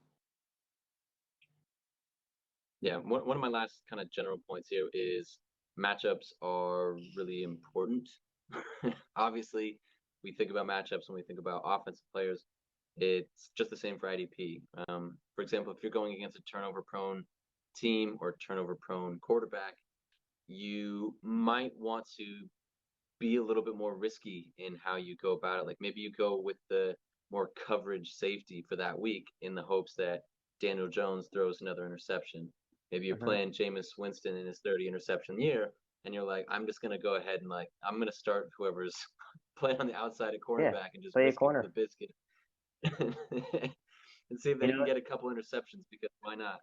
S1: Yeah, one of my last kind of general points here is matchups are really important. Obviously, we think about matchups when we think about offensive players. It's just the same for IDP. For example, if you're going against a turnover-prone team or turnover-prone quarterback, you might want to be a little bit more risky in how you go about it. Like maybe you go with the more coverage safety for that week in the hopes that Daniel Jones throws another interception. Maybe you're
S2: Hmm.
S1: playing Jameis Winston in his 30 interception year, and you're like, I'm just gonna go ahead and like I'm gonna start whoever's playing on the outside of
S2: Yeah,
S1: cornerback and just
S2: play a
S1: risk it for
S2: corner.
S1: the biscuit. And see if
S2: You
S1: they can
S2: know,
S1: get a couple interceptions because why not?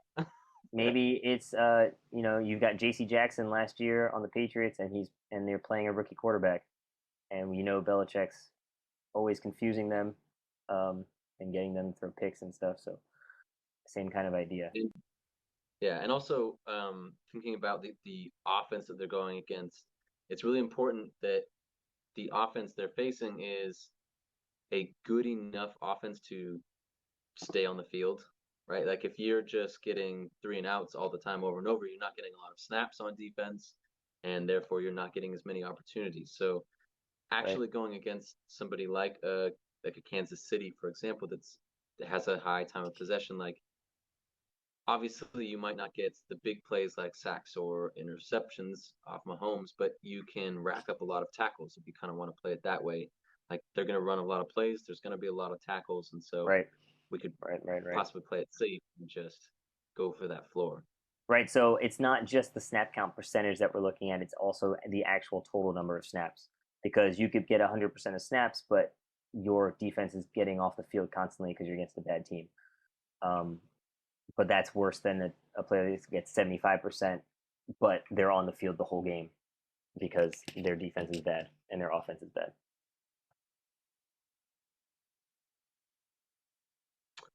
S2: maybe it's you've got J.C. Jackson last year on the Patriots, and they're playing a rookie quarterback, and Belichick's always confusing them, and getting them to throw picks and stuff. So same kind of idea.
S1: Yeah, and also thinking about the offense that they're going against, it's really important that the offense they're facing is a good enough offense to stay on the field, right? Like if you're just getting three and outs all the time over and over, you're not getting a lot of snaps on defense, and therefore you're not getting as many opportunities. So
S2: Right.
S1: actually going against somebody like a Kansas City, for example, that has a high time of possession, like obviously you might not get the big plays like sacks or interceptions off Mahomes, but you can rack up a lot of tackles if you kind of want to play it that way. Like they're going to run a lot of plays, there's going to be a lot of tackles, and so
S2: Right.
S1: we could
S2: Right. Right. Right.
S1: possibly play it safe and just go for that floor.
S2: Right. So it's not just the snap count percentage that we're looking at; it's also the actual total number of snaps. Because you could get 100% of snaps, but your defense is getting off the field constantly because you're against a bad team. Um, but that's worse than a player that gets 75%, but they're on the field the whole game because their defense is bad and their offense is bad.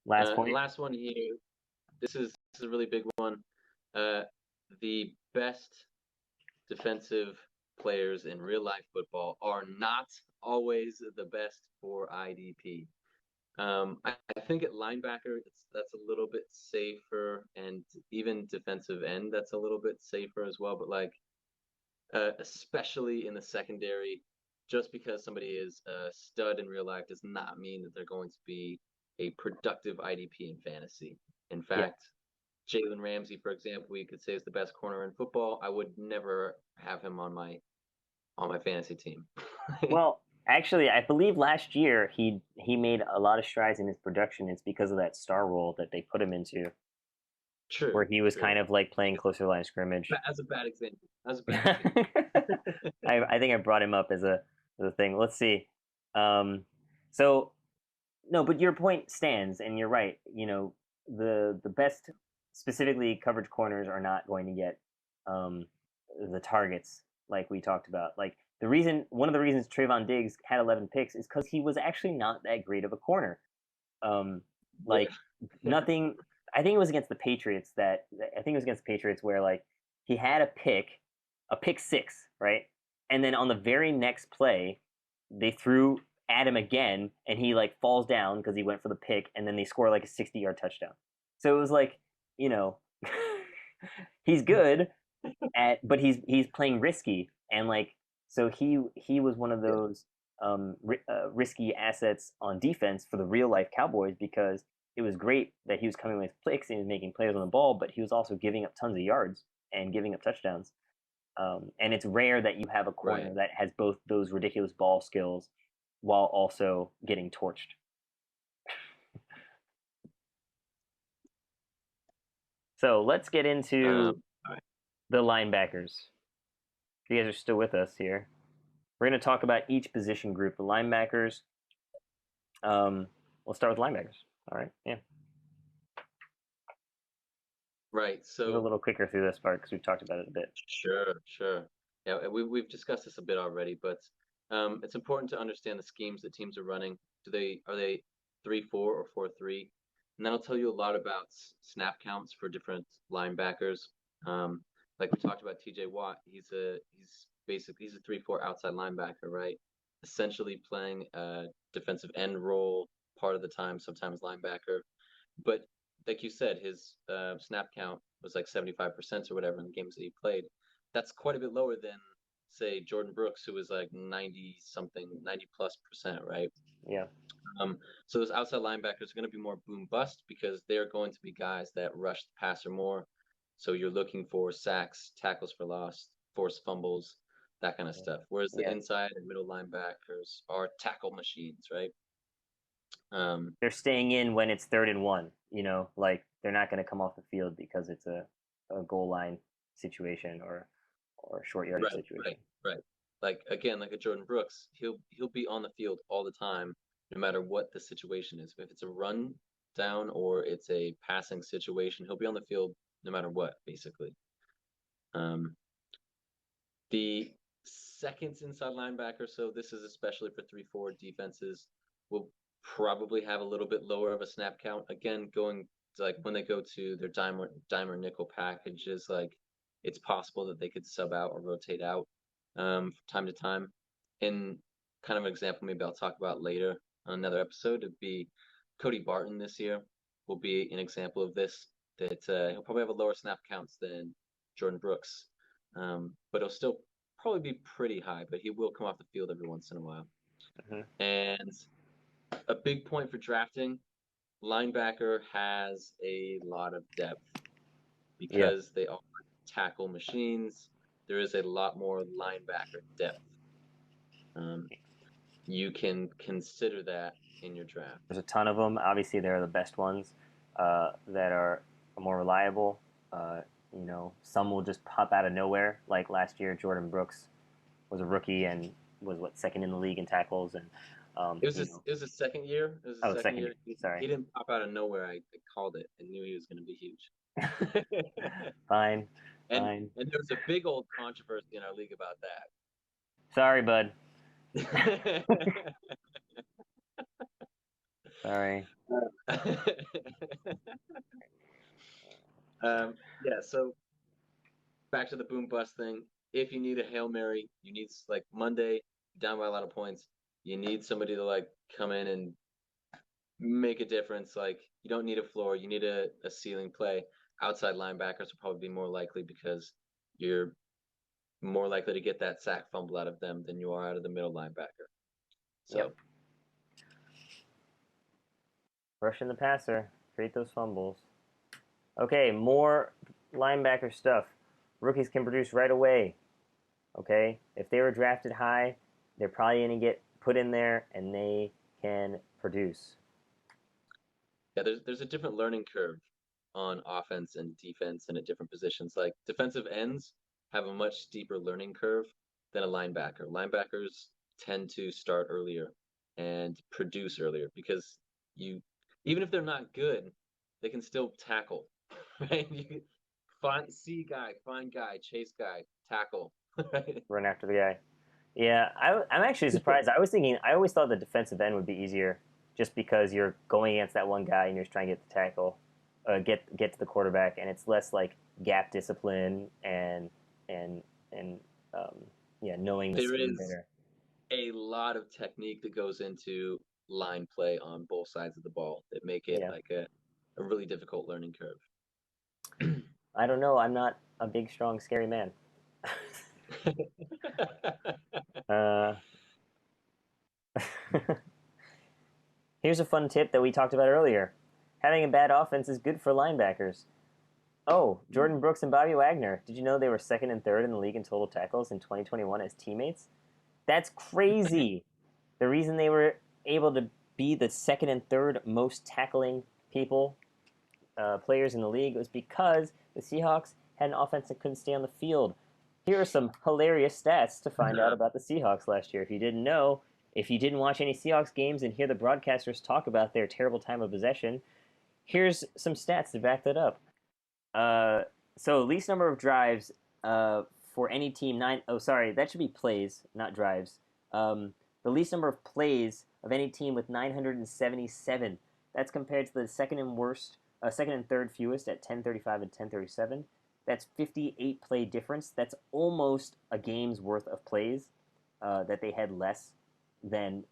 S2: Last
S1: And
S2: point.
S1: last one here, this is a really big one. Uh, the best defensive players in real life football are not always the best for IDP. I think at linebacker, that's a little bit safer, and even defensive end, that's a little bit safer as well. But like, especially in the secondary, just because somebody is a stud in real life does not mean that they're going to be a productive IDP in fantasy. In
S2: Yeah.
S1: fact, Jalen Ramsey, for example, we could say is the best corner in football. I would never have him on my fantasy team.
S2: Well, actually, I believe last year he made a lot of strides in his production. It's because of that star role that they put him into, where
S1: True,
S2: he was
S1: true.
S2: kind of like playing closer to the line of scrimmage.
S1: As a bad example. As a bad example.
S2: I think I brought him up as a thing. Let's see. Um, so no, but your point stands, and you're right. You know, the best, specifically coverage corners, are not going to get um, the targets like we talked about. Like one of the reasons Trayvon Diggs had 11 picks is because he was actually not that great of a corner. Um,
S1: Yeah.
S2: like nothing. I think it was against the Patriots I think it was against the Patriots where like he had a pick six, right? And then on the very next play, they threw at him again, and he like falls down because he went for the pick, and then they score like a 60-yard touchdown. So it was like, you know, he's good but he's playing risky, and like so he was one of
S1: Yeah.
S2: those risky assets on defense for the real life Cowboys because it was great that he was coming with picks and he was making plays on the ball, but he was also giving up tons of yards and giving up touchdowns. And it's rare that you have a corner
S1: Right.
S2: that has both those ridiculous ball skills while also getting torched. So let's get into
S1: All right.
S2: the linebackers. If you guys are still with us here, we're going to talk about each position group. The linebackers. We'll start with linebackers. All right. Yeah.
S1: Right.
S2: We'll go a
S1: So
S2: little quicker through this part because we've talked about it a bit.
S1: sure, sure. Yeah, we've discussed this a bit already, but it's important to understand the schemes that teams are running. Are they 3-4 or 4-3? And that'll tell you a lot about snap counts for different linebackers. Um, like we talked about TJ Watt, he's a 3-4 outside linebacker, right? Essentially playing a defensive end role part of the time, sometimes linebacker. But like you said, his snap count was like 75% or whatever in the games that he played. That's quite a bit lower than, say, Jordan Brooks, who was like 90 something, 90+%, right?
S2: Yeah.
S1: So those outside linebackers are going to be more boom bust because they're going to be guys that rush the passer more. So you're looking for sacks, tackles for loss, forced fumbles, that kind of stuff. Whereas the
S2: Yeah.
S1: inside and middle linebackers are tackle machines, right? Um,
S2: They're staying in when it's 3rd and 1. You know, like they're not going to come off the field because it's a goal line situation or a short yardage
S1: Right,
S2: situation.
S1: right, right. Like again, like a Jordan Brooks, he'll be on the field all the time, no matter what the situation is. If it's a run down or it's a passing situation, he'll be on the field no matter what, basically. Um, the second inside linebacker, so this is especially for 3-4 defenses, will probably have a little bit lower of a snap count. Again, going to like when they go to their dime or nickel packages, like it's possible that they could sub out or rotate out from time to time. And kind of an example maybe I'll talk about later on another episode would be Cody Barton this year will be an example of this. That he'll probably have a lower snap counts than Jordan Brooks, but he'll still probably be pretty high. But he will come off the field every once in a while.
S2: Mm-hmm.
S1: And a big point for drafting, linebacker has a lot of depth
S2: Yeah.
S1: because they are tackle machines. There is a lot more linebacker depth. You can consider that in your draft.
S2: There's a ton of them. Obviously, they're the best ones that are more reliable. You know, some will just pop out of nowhere. Like last year, Jordan Brooks was a rookie and was second in the league in tackles, and you know,
S1: It was his second year. It was his
S2: oh,
S1: second
S2: second year.
S1: year.
S2: Sorry.
S1: He didn't pop out of nowhere. I called it and knew he was going to be huge.
S2: Fine,
S1: and
S2: fine.
S1: and there was a big old controversy in our league about
S2: Sorry, bud.
S1: that.
S2: Sorry.
S1: Yeah. So back to the boom bust thing. if you need a Hail Mary, you need like Monday, down by a lot of points, you need somebody to like come in and make a difference. Like you don't need a floor, you need a ceiling play. Outside linebackers will probably be more likely because you're more likely to get that sack fumble out of them than you are out of the middle linebacker.
S2: Yep.
S1: So
S2: Rushing the passer, create those fumbles. Okay, more linebacker stuff. Rookies can produce right away. Okay, if they were drafted high, they're probably going to get put in there and they can produce.
S1: yeah, there's a different learning curve on offense and defense and at different positions. Like defensive ends have a much steeper learning curve than a linebacker. Linebackers tend to start earlier and produce earlier because you, even if they're not good, they can still tackle, right? You find see guy, find guy, chase guy, tackle, right?
S2: Run after the guy. Yeah, I'm actually surprised. I was thinking, I always thought the defensive end would be easier just because you're going against that one guy and you're just trying to get the tackle, get to the quarterback, and it's less like gap discipline and um, yeah, knowing the
S1: There
S2: scheme
S1: is
S2: better.
S1: a lot of technique that goes into line play on both sides of the ball that make it
S2: Yeah,
S1: like a really difficult learning curve.
S2: I don't know. I'm not a big, strong, scary man. uh, Here's a fun tip that we talked about earlier. Having a bad offense is good for linebackers. Oh, Jordan Brooks and Bobby Wagner. Did you know they were second and third in the league in total tackles in 2021 as teammates? That's crazy. The reason they were able to be the second and third most tackling players in the league was because the Seahawks had an offense that couldn't stay on the field. Here are some hilarious stats to find out about the Seahawks last year. If you didn't know, if you didn't watch any Seahawks games and hear the broadcasters talk about their terrible time of possession, here's some stats to back that up. Uh, so least number of drives for any team nine. Oh, sorry, that should be plays, not drives. The least number of plays of any team with 977. That's compared to the second and third fewest at 1035 and 1037. That's 58 play difference. That's almost a game's worth of plays that they had less than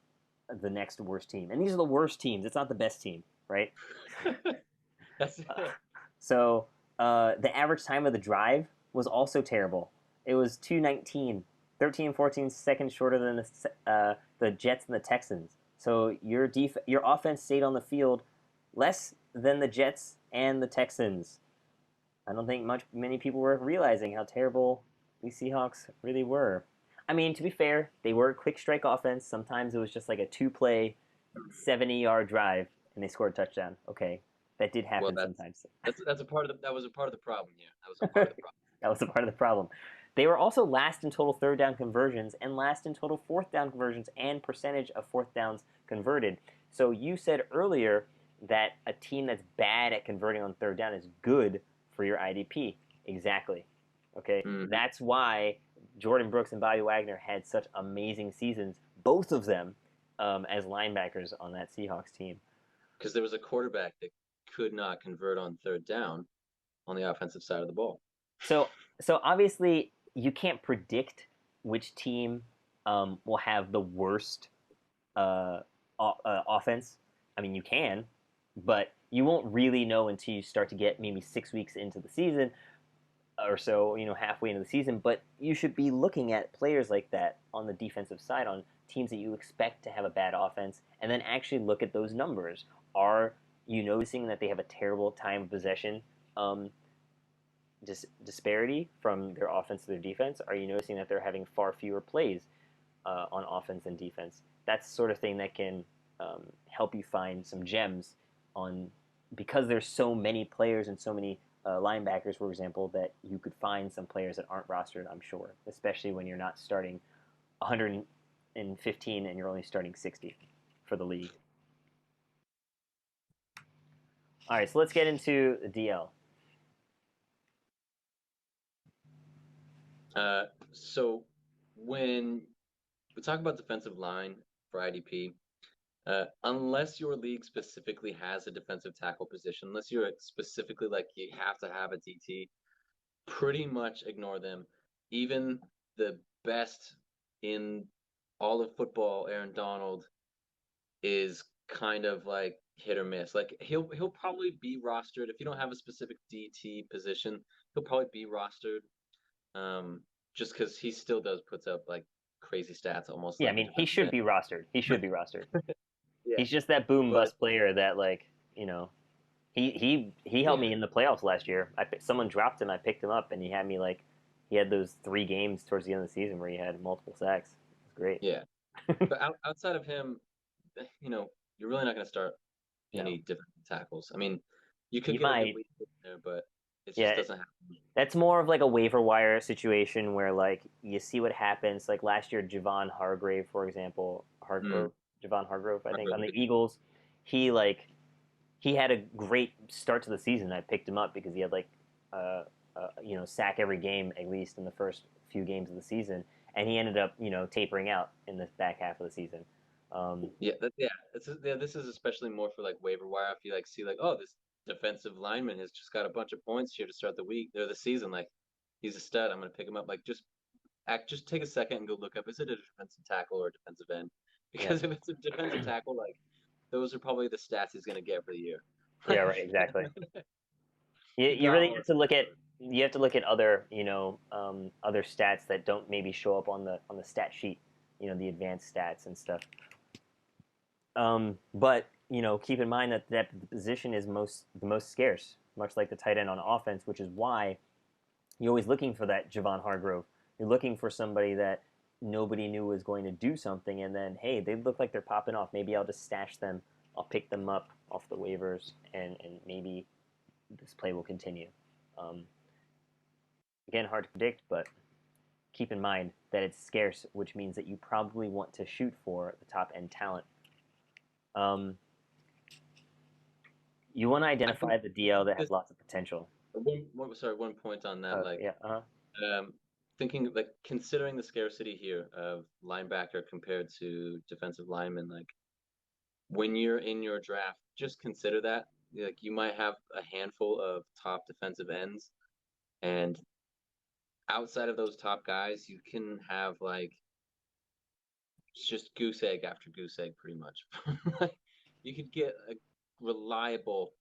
S2: the next worst team. And these are the worst teams. It's not the best team, right?
S1: That's
S2: So the average time of the drive was also terrible. It was 2:19, 13 and 14 seconds shorter than the Jets and the Texans. So your offense stayed on the field less than the Jets and the Texans. I don't think many people were realizing how terrible the Seahawks really were. I mean, to be fair, they were a quick strike offense. Sometimes it was just like a two-play, 70-yard drive, and they scored a touchdown. Okay, that did
S1: well,
S2: happen sometimes.
S1: that's a part of that was a part of the problem. Yeah, that was a part of the problem.
S2: That was a part of the problem. They were also last in total third down conversions and last in total fourth down conversions and percentage of fourth downs converted. So you said earlier that a team that's bad at converting on third down is good for your IDP. Exactly. Okay,
S1: Mm-hmm.
S2: that's why Jordan Brooks and Bobby Wagner had such amazing seasons, both of them as linebackers on that Seahawks team.
S1: Because there was a quarterback that could not convert on third down on the offensive side of the ball.
S2: So, so obviously you can't predict which team will have the worst uh, offense. I mean, you can, but you won't really know until you start to get maybe 6 weeks into the season or so, halfway into the season. But you should be looking at players like that on the defensive side, on teams that you expect to have a bad offense, and then actually look at those numbers. Are you noticing that they have a terrible time of possession um, disparity from their offense to their defense? Are you noticing that they're having far fewer plays on offense and defense? That's the sort of thing that can help you find some gems on because there's so many players and so many linebackers, for example, that you could find some players that aren't rostered. I'm sure, especially when you're not starting 115 and you're only starting 60 for the league. All right, so let's get into the DL.
S1: So when we talk about defensive line for IDP, unless your league specifically has a defensive tackle position, unless you're specifically like you have to have a DT, pretty much ignore them. even the best in all of football, Aaron Donald, is kind of like hit or miss. Like he'll probably be rostered if you don't have a specific DT position. He'll probably be rostered. Just because he still does puts up like crazy stats, almost
S2: Yeah, I
S1: like a
S2: mean, he
S1: defensive
S2: should
S1: end.
S2: be rostered. He should be rostered.
S1: Yeah,
S2: He's just that boom
S1: but
S2: bust player that like he helped
S1: yeah,
S2: me in the playoffs last year. Someone dropped him, I picked him up, and he had those 3 games towards the end of the season where he had multiple sacks. It was great.
S1: yeah. But outside of him, you're really not going to start
S2: No,
S1: any defensive tackles. I mean, you could
S2: you
S1: get a good
S2: might.
S1: week in there, but it just
S2: Yeah,
S1: doesn't happen.
S2: that's more of like a waiver wire situation where like you see what happens. Like last year, Javon Hargrave, for example,
S1: Mm,
S2: Javon Hargrove, I think, on the
S1: Hargrove.
S2: Eagles, he like he had a great start to the season. I picked him up because he had like sack every game at least in the first few games of the season, and he ended up tapering out in the back half of the season.
S1: Yeah, this is especially more for like waiver wire. If you like see like, oh, this defensive lineman has just got a bunch of points here to start the week or the season. Like, he's a stud. I'm gonna pick him up. Like, just take a second and go look up, is it a defensive tackle or a defensive end?
S2: yeah,
S1: Because if it's a defensive tackle, like those are probably the stats he's gonna get for the year.
S2: yeah,
S1: Like,
S2: right, exactly. You,
S1: he
S2: you
S1: got
S2: really
S1: all
S2: have
S1: the
S2: to look
S1: stats
S2: at
S1: for it.
S2: other other stats that don't maybe show up on the stat sheet, the advanced stats and stuff. But keep in mind that the position is the most scarce, much like the tight end on offense, which is why you're always looking for that Javon Hargrove. You're looking for somebody that nobody knew was going to do something, and then hey, they look like they're popping off. Maybe I'll just stash them. I'll pick them up off the waivers, and maybe this play will continue. Um, Again, hard to predict, but keep in mind that it's scarce, which means that you probably want to shoot for the top end talent. Um, you want to
S1: I think
S2: identify the DL that has
S1: this
S2: lots of potential.
S1: one point on that, like
S2: Yeah.
S1: um thinking like considering the scarcity here of linebacker compared to defensive lineman, like when you're in your draft, just consider that. Like you might have a handful of top defensive ends, and outside of those top guys, you can have like just goose egg after goose egg, pretty much. Like you could get a reliable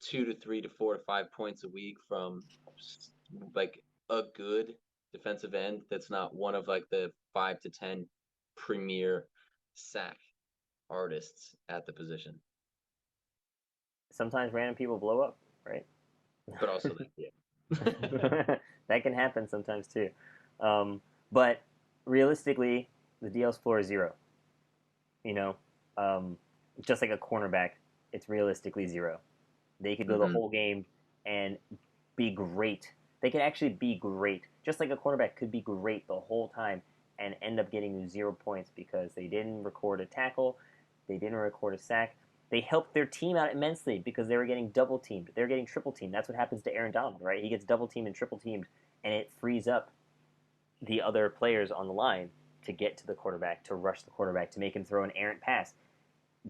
S1: 2 to 3 to 4 to 5 points a week from like a good defensive end that's not one of like the 5 to 10 premier sack artists at the position.
S2: Sometimes random people blow up, right?
S1: But also that, yeah.
S2: That can happen sometimes too. But realistically, the DL's floor is zero. You know, um, just like a cornerback, it's realistically zero. They could go the
S1: Hmm.
S2: whole game and be great. They could actually be great, just like a cornerback could be great the whole time and end up getting 0 points because they didn't record a tackle, they didn't record a sack. They helped their team out immensely because they were getting double teamed. They're getting triple teamed. That's what happens to Aaron Donald, right? He gets double teamed and triple teamed, and it frees up the other players on the line to get to the quarterback, to rush the quarterback, to make him throw an errant pass.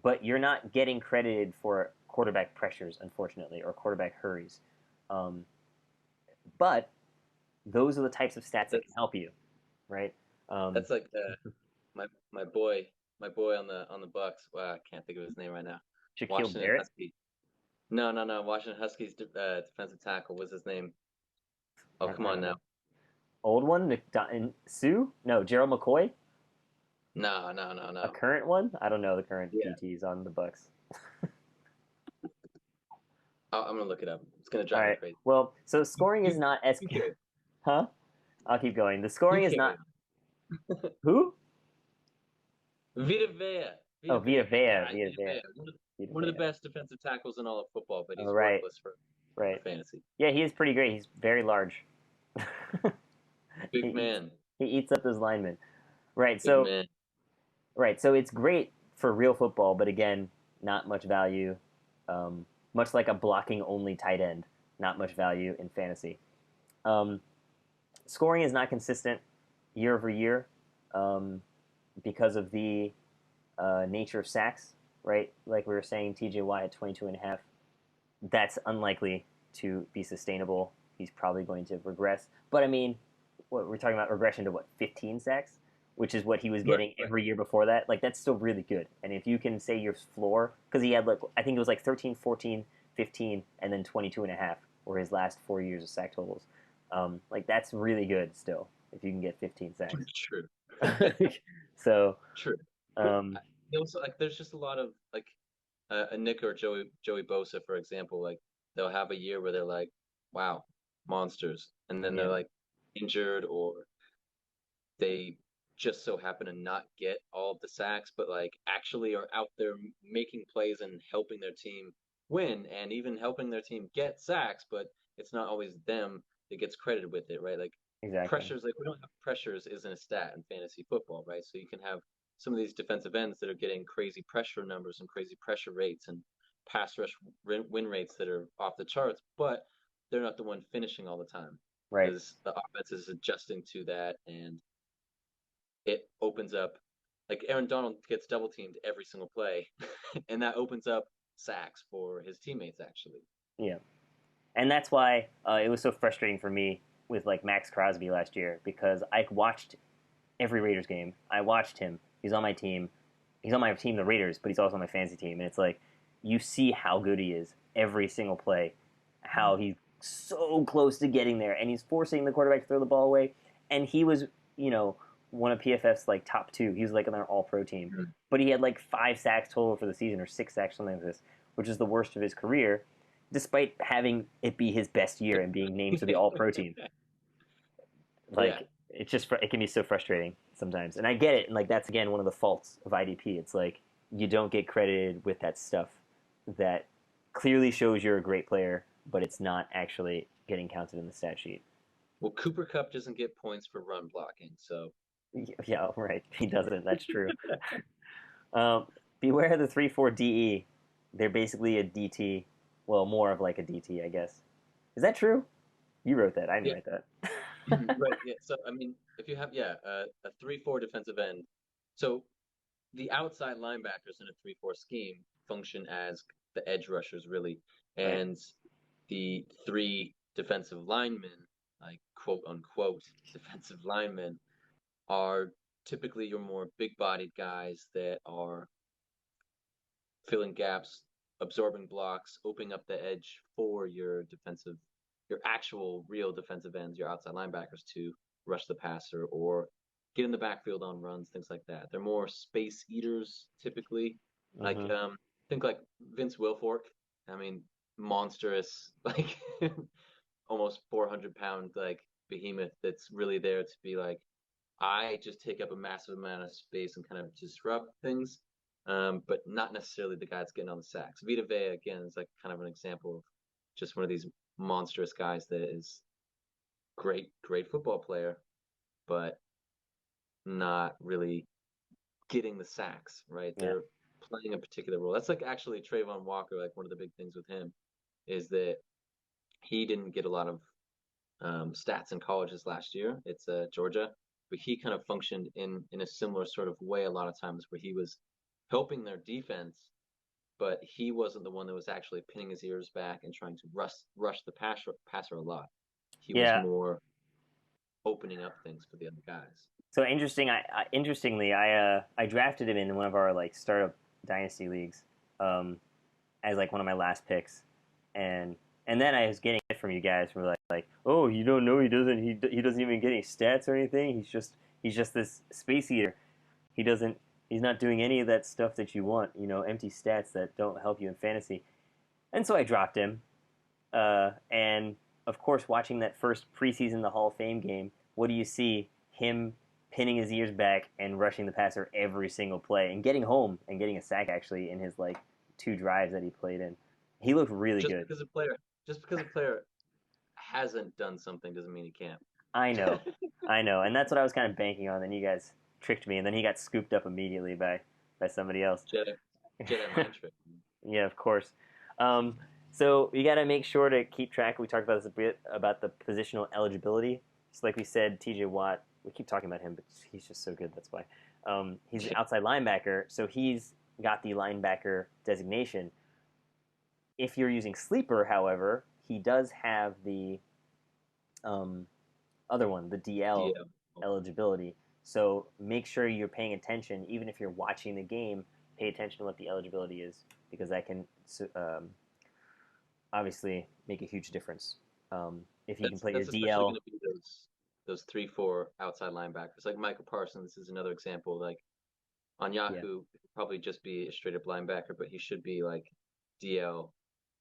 S2: But you're not getting credited for quarterback pressures, unfortunately, or quarterback hurries. Um, but those are the types of stats that can
S1: that's
S2: help you, right? Um,
S1: that's like my my boy my boy on the Bucks. Wow, I can't think of his name right now.
S2: Shaquille
S1: Washington
S2: Barrett,
S1: Husky. No. Washington Huskies defensive tackle was his name. Oh, come
S2: I
S1: on
S2: don't know.
S1: now.
S2: Old one, Sue? No, Gerald McCoy, a
S1: No.
S2: current one. I don't know the current
S1: Yeah,
S2: DTs on the Bucks.
S1: I'm gonna look it up. It's gonna
S2: All
S1: drive me
S2: right.
S1: crazy.
S2: Well, so scoring is
S1: You
S2: not as,
S1: you carry
S2: huh? I'll keep going. The
S1: you
S2: scoring is
S1: carry
S2: not who?
S1: Vita Vea.
S2: Oh,
S1: Vita
S2: Vita
S1: Vea.
S2: Vea,
S1: God,
S2: Vita
S1: Vita
S2: Vea,
S1: Vea.
S2: Vita
S1: One of the
S2: Vea.
S1: best defensive tackles in all of football, but
S2: Oh,
S1: he's
S2: right,
S1: worthless for
S2: right.
S1: fantasy.
S2: Yeah, he is pretty great. He's very large. he
S1: Big
S2: eats
S1: man.
S2: he eats up those linemen. Right.
S1: Big
S2: So
S1: man.
S2: it's great for real football, but again, not much value. Um, Much like a blocking only tight end, not much value in fantasy. Um, Scoring is not consistent year over year um, because of the nature of sacks, right? Like we were saying, TJ Watt at 22 and a half, that's unlikely to be sustainable. He's probably going to regress. But I mean, what we're talking about regression to what 15 sacks, which is what he was
S1: Right,
S2: getting
S1: right.
S2: every year before that. Like that's still really good. And if you can say your floor, because he had like I think it was like 13, 14, 15, and then 22 and a half were his last 4 years of sack totals. Like that's really good still if you can get 15 sacks.
S1: True.
S2: So
S1: True. But
S2: um,
S1: also like there's just a lot of like a Nick or Joey Bosa, for example, like they'll have a year where they're like, wow, monsters, and then they're
S2: yeah,
S1: like injured or they just so happen to not get all of the sacks, but like actually are out there making plays and helping their team win and even helping their team get sacks, but it's not always them that gets credited with it, right? Like
S2: exactly.
S1: pressures, like we don't have pressures isn't a stat in fantasy football, right? So you can have some of these defensive ends that are getting crazy pressure numbers and crazy pressure rates and pass rush win rates that are off the charts, but they're not the one finishing all the time
S2: Right.
S1: because the offense is adjusting to that and it opens up like Aaron Donald gets double teamed every single play, and that opens up sacks for his teammates actually.
S2: Yeah. And that's why it was so frustrating for me with like Max Crosby last year because I watched every Raiders game. I watched him. He's on my team. He's on my team, the Raiders, but he's also on my fantasy team. And it's like you see how good he is every single play, how he's so close to getting there, and he's forcing the quarterback to throw the ball away. And he was, you know, one of PFF's like top two. He was like on their All-Pro team,
S1: Mm-hmm.
S2: but he had like 5 sacks total for the season or 6 sacks, something like this, which is the worst of his career, despite having it be his best year and being named to the All-Pro team.
S1: Yeah.
S2: Like it's just it can be so frustrating sometimes, and I get it. And like that's again one of the faults of IDP. It's like you don't get credited with that stuff that clearly shows you're a great player, but it's not actually getting counted in the stat sheet.
S1: Well, Cooper Cup doesn't get points for run blocking, so
S2: Yeah, right. He doesn't. That's true. Um, beware the 3-4 DE. They're basically a DT. Well, more of like a DT, I guess. Is that true? You wrote that. I didn't
S1: yeah,
S2: write that.
S1: right. Yeah. So I mean, if you have a 3-4 defensive end, so the outside linebackers in a 3-4 scheme function as the edge rushers really,
S2: Right.
S1: and the three defensive linemen, like quote unquote defensive linemen, are typically your more big-bodied guys that are filling gaps, absorbing blocks, opening up the edge for your actual real defensive ends, your outside linebackers to rush the passer or get in the backfield on runs, things like that. They're more space eaters typically. Like
S2: Mm-hmm.
S1: think like Vince Wilfork. I mean, monstrous, like almost 400 pound like behemoth that's really there to be like I just take up a massive amount of space and kind of disrupt things, but not necessarily the guy that's getting on the sacks. Vita Vea again is like kind of an example of just one of these monstrous guys that is great football player, but not really getting the sacks. Right?
S2: Yeah.
S1: They're playing a particular role. That's like actually Trayvon Walker. Like one of the big things with him is that he didn't get a lot of stats in colleges last year. It's Georgia, but he kind of functioned in a similar sort of way a lot of times where he was helping their defense, but he wasn't the one that was actually pinning his ears back and trying to rush the passer a lot. He was
S2: Yeah.
S1: more opening up things for the other guys.
S2: So interesting. Interestingly, I drafted him in one of our like startup dynasty leagues, um, as like one of my last picks, and and then I was getting it from you guys from like oh you don't know he doesn't even get any stats or anything. He's just this space eater. He doesn't he's not doing any of that stuff that you want. You know, empty stats that don't help you in fantasy. And so I dropped him. And of course, watching that first preseason the Hall of Fame game, what do you see? Him pinning his ears back and rushing the passer every single play and getting home and getting a sack actually in his like 2 drives that he played in. He looked really
S1: Just
S2: good.
S1: because a player, just because a player hasn't done something doesn't mean he can't.
S2: I know, I know, and that's what I was kind of banking on. Then you guys tricked me, and then he got scooped up immediately by somebody else.
S1: Jedi mind trick.
S2: Yeah, of course. Um, so you got to make sure to keep track. We talked about this a bit about the positional eligibility. So, like we said, T.J. Watt. We keep talking about him, but he's just so good. That's why. He's an outside linebacker, so he's got the linebacker designation. If you're using sleeper, however, he does have the um, other one, the DL
S1: DL.
S2: eligibility. So make sure you're paying attention, even if you're watching the game. Pay attention to what the eligibility is because that can obviously make a huge difference. If you can play your
S1: That's especially going
S2: DL,
S1: to be those 3-4 outside linebackers. Like Michael Parsons is another example. Like on
S2: yeah,
S1: Yahoo, probably just be a straight up linebacker, but he should be like DL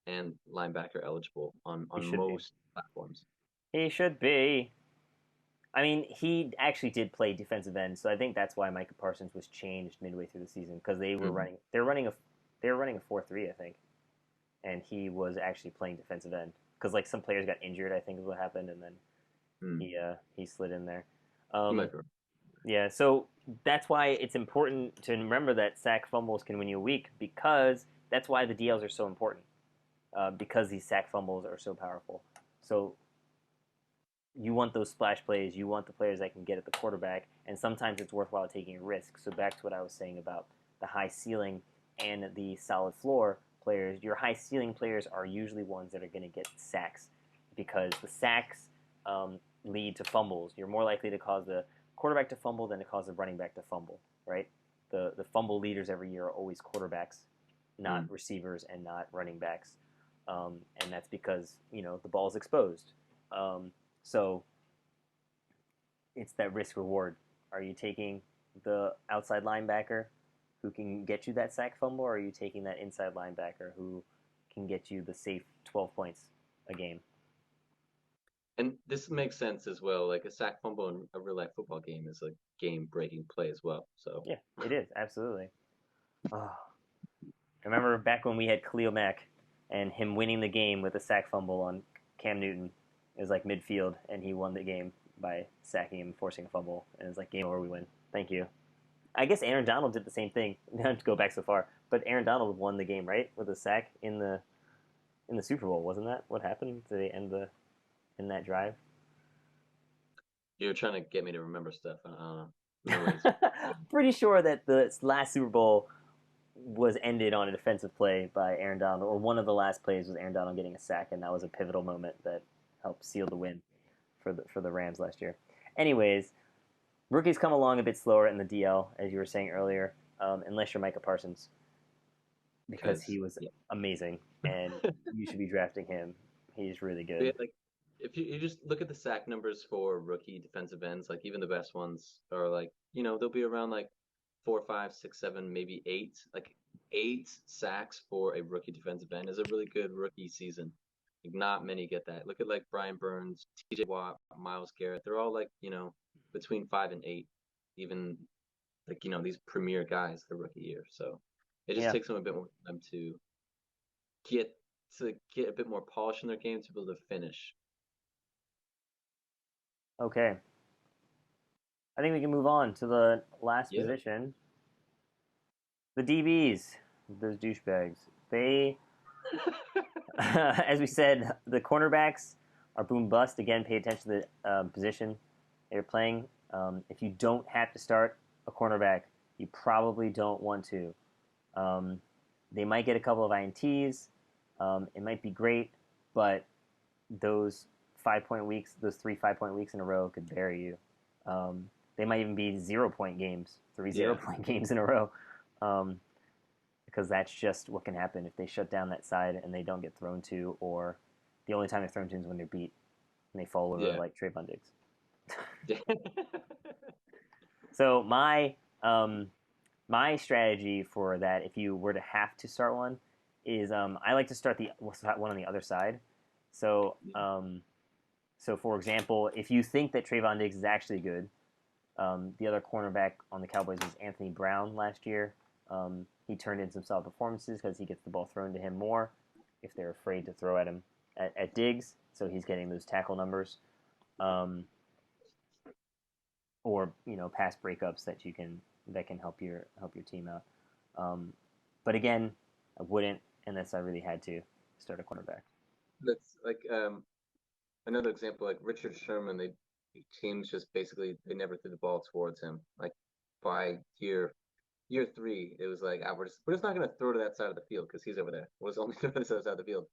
S1: and linebacker eligible
S2: he
S1: on
S2: should be.
S1: most platforms.
S2: He should be. I mean, he actually did play defensive end, so I think that's why Micah Parsons was changed midway through the season because
S1: Mm.
S2: they were running a 4-3, I think, and he was actually playing defensive end because like some players got injured, I think is what happened, and then
S1: Mm.
S2: he slid in there.
S1: You
S2: Um,
S1: might be right.
S2: yeah, so that's why it's important to remember that sack fumbles can win you a week because that's why the DLs are so important because these sack fumbles are so powerful. So you want those splash plays. You want the players that can get at the quarterback, and sometimes it's worthwhile taking a risk. So back to what I was saying about the high ceiling and the solid floor players. Your high ceiling players are usually ones that are going to get sacks because the sacks lead to fumbles. You're more likely to cause the quarterback to fumble than to cause the running back to fumble, right? The fumble leaders every year are always quarterbacks, not
S1: Mm.
S2: receivers and not running backs, and that's because the ball is exposed. So it's that risk reward. Are you taking the outside linebacker who can get you that sack fumble, or are you taking that inside linebacker who can get you the safe 12 points a game?
S1: And this makes sense as well. Like a sack fumble in a real life football game is a game breaking play as well. So
S2: Yeah, it is absolutely. Oh, I remember back when we had Khalil Mack and him winning the game with a sack fumble on Cam Newton. It was like midfield, and he won the game by sacking him, forcing a fumble, and it was like game over, we win. Thank you. I guess Aaron Donald did the same thing. Not to go back so far, but Aaron Donald won the game, right, with a sack in the Super Bowl, wasn't that what happened? Did they end the in that drive?
S1: you're trying to get me to remember stuff. I don't know. Memories.
S2: Pretty sure that the last Super Bowl was ended on a defensive play by Aaron Donald, or one of the last plays was Aaron Donald getting a sack, and that was a pivotal moment that helped seal the win for the Rams last year. Anyways, rookies come along a bit slower in the DL, as you were saying earlier, unless you're Micah Parsons, because
S1: Because
S2: he was
S1: yeah.
S2: amazing, and you should be drafting him. He's really
S1: Yeah,
S2: good.
S1: like if you just look at the sack numbers for rookie defensive ends, like even the best ones are like, they'll be around like 4, 5, 6, 7, maybe 8. Like 8 sacks for a rookie defensive end is a really good rookie season. Like not many get that. Look at like Brian Burns, TJ Watt, Miles Garrett. They're all like, between 5 and 8. Even like, these premier guys their rookie year. So it just
S2: Yeah.
S1: takes them a bit more time get to get a bit more polish in their game to be able to finish.
S2: Okay. I think we can move on to the last
S1: Yeah.
S2: position, the DBs. Those douchebags. They, as we said, the cornerbacks are boom bust. Again, pay attention to the position they're playing. If you don't have to start a cornerback, you probably don't want to. Um, they might get a couple of INTs. It might be great, but those 5 point weeks, those 3 5 point weeks in a row could bury you. They might even be 0 point games, three zero
S1: Yeah.
S2: point games in a row, um, because that's just what can happen if they shut down that side and they don't get thrown to, or the only time they're thrown to is when they're beat and they fall over
S1: Yeah.
S2: like Trayvon Diggs.
S1: Yeah.
S2: So my strategy for that, if you were to have to start one, is I like to start the one on the other side. So so for example, if you think that Trayvon Diggs is actually good, the other cornerback on the Cowboys was Anthony Brown last year. He turned in some solid performances because he gets the ball thrown to him more if they're afraid to throw at him at Diggs. So he's getting those tackle numbers, um, or pass breakups that can help your team out. Um, but again, I wouldn't unless I really had to start a cornerback.
S1: That's like another example, like Richard Sherman, teams just basically they never threw the ball towards him. Like by year 3, it was like we're just not gonna throw to that side of the field because he's over there. It was only to this other side of the field.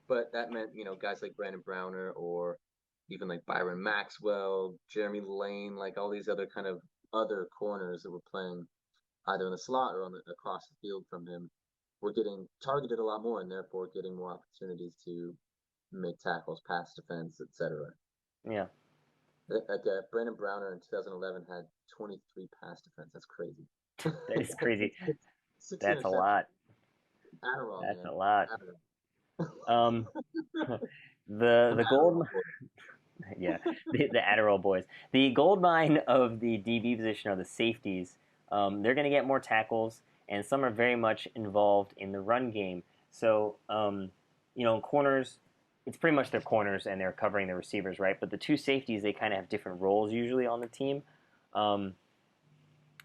S1: But that meant, guys like Brandon Browner or even like Byron Maxwell, Jeremy Lane, like all these other kind of other corners that were playing either in the slot or across the field from him were getting targeted a lot more and therefore getting more opportunities to make tackles, pass defense, etc.
S2: Yeah,
S1: Like Brandon Browner in 2011 had 23 pass defense. That's crazy.
S2: that is crazy.
S1: Six
S2: That's a
S1: interceptions.
S2: lot.
S1: Adderall,
S2: That's a
S1: man.
S2: lot.
S1: Adderall.
S2: Um,
S1: Some
S2: the gold,
S1: Adderall boy.
S2: yeah, the Adderall boys. The gold mine of the DB position are the safeties. They're going to get more tackles, and some are very much involved in the run game. So, corners, it's pretty much their corners, and they're covering the receivers, right? But the two safeties, they kind of have different roles usually on the team. Um,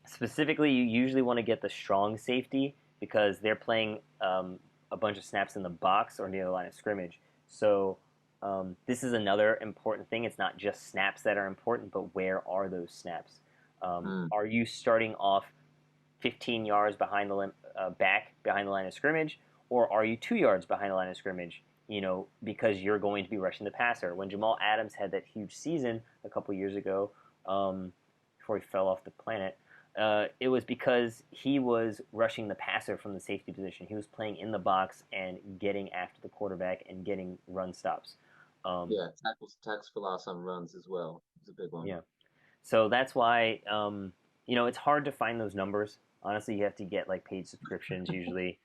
S2: Specifically, you usually want to get the strong safety because they're playing a bunch of snaps in the box or near the line of scrimmage. So this is another important thing. It's not just snaps that are important, but where are those snaps?
S1: Mm,
S2: Are you starting off 15 yards behind the back behind the line of scrimmage, or are you 2 yards behind the line of scrimmage? Because you're going to be rushing the passer. When Jamal Adams had that huge season a couple years ago, before he fell off the planet, it was because he was rushing the passer from the safety position. He was playing in the box and getting after the quarterback and getting run stops. Um,
S1: yeah, tackles for loss on runs as well. It's a big one.
S2: yeah. So that's why it's hard to find those numbers. Honestly, you have to get like paid subscriptions usually,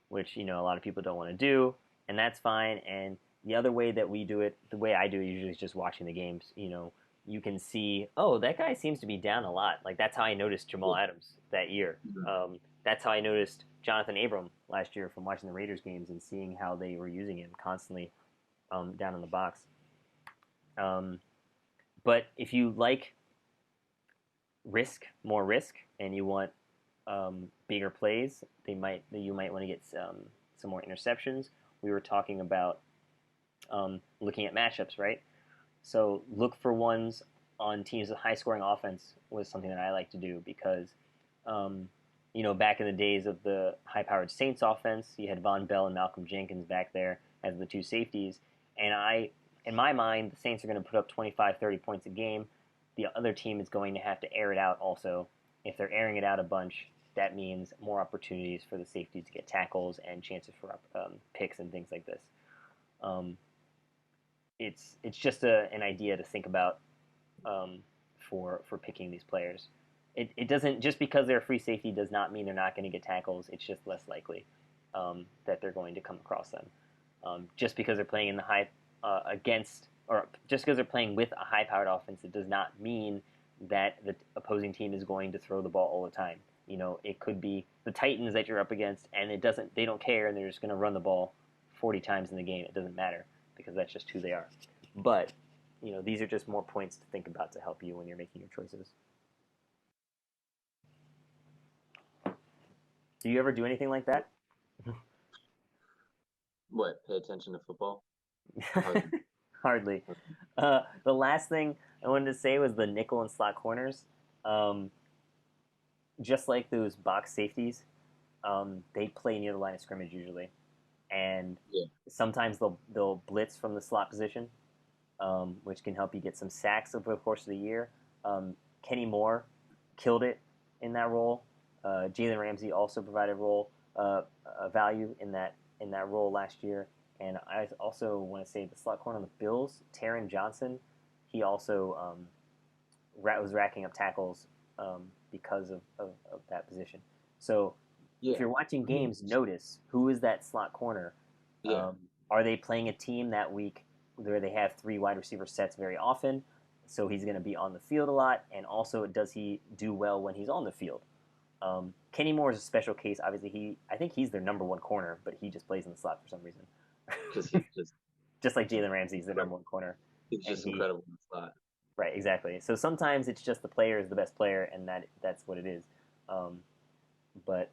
S2: which a lot of people don't want to do, and that's fine. And the other way that we do it, the way I do it usually is just watching the games. You can see, oh, that guy seems to be down a lot. Like that's how I noticed Jamal
S1: Yeah.
S2: Adams that year.
S1: Mhm.
S2: That's how I noticed Jonathan Abram last year from watching the Raiders games and seeing how they were using him constantly down in the box. Um, but if you like more risk, and you want bigger plays, you might want to get some more interceptions. We were talking about looking at matchups, right? So look for ones on teams with high scoring offense was something that I like to do because, um, back in the days of the high powered Saints offense, you had Von Bell and Malcolm Jenkins back there as the two safeties. And in my mind, the Saints are going to put up 25, 30 points a game. The other team is going to have to air it out also. If they're airing it out a bunch, that means more opportunities for the safeties to get tackles and chances for picks and things like this. Um, it's just an idea to think about for picking these players. It doesn't just because they're a free safety does not mean they're not going to get tackles. It's just less likely that they're going to come across them. Just because they're playing in the high against or just because they're playing with a high-powered offense, it does not mean that the opposing team is going to throw the ball all the time. It could be the Titans that you're up against, and they don't care, and they're just going to run the ball 40 times in the game. It doesn't matter because that's just who they are. But these are just more points to think about to help you when you're making your choices. Do you ever do anything like that?
S1: What? Pay attention to football? Hardly.
S2: Hardly. The last thing I wanted to say was the nickel and slot corners. Um, just like those box safeties, they play near the line of scrimmage usually, and
S1: Yeah.
S2: sometimes they'll blitz from the slot position, which can help you get some sacks over the course of the year. Kenny Moore killed it in that role. Jalen Ramsey also provided value in that role last year. And I also want to say the slot corner on the Bills, Taron Johnson, he also was racking up tackles because of that position. So if
S1: Yeah.
S2: you're watching
S1: I mean,
S2: games, notice who is that slot corner.
S1: yeah.
S2: Are they playing a team that week where they have three wide receiver sets very often? So he's going to be on the field a lot, and also does he do well when he's on the field? Kenny Moore is a special case. Obviously, I think he's their number one corner, but he just plays in the slot for some reason.
S1: Because he's just
S2: Just like Jalen Ramsey is their number one corner,
S1: he's
S2: and
S1: just incredible in the slot.
S2: right, exactly. So sometimes it's just the player is the best player, and that's what it is. Um, but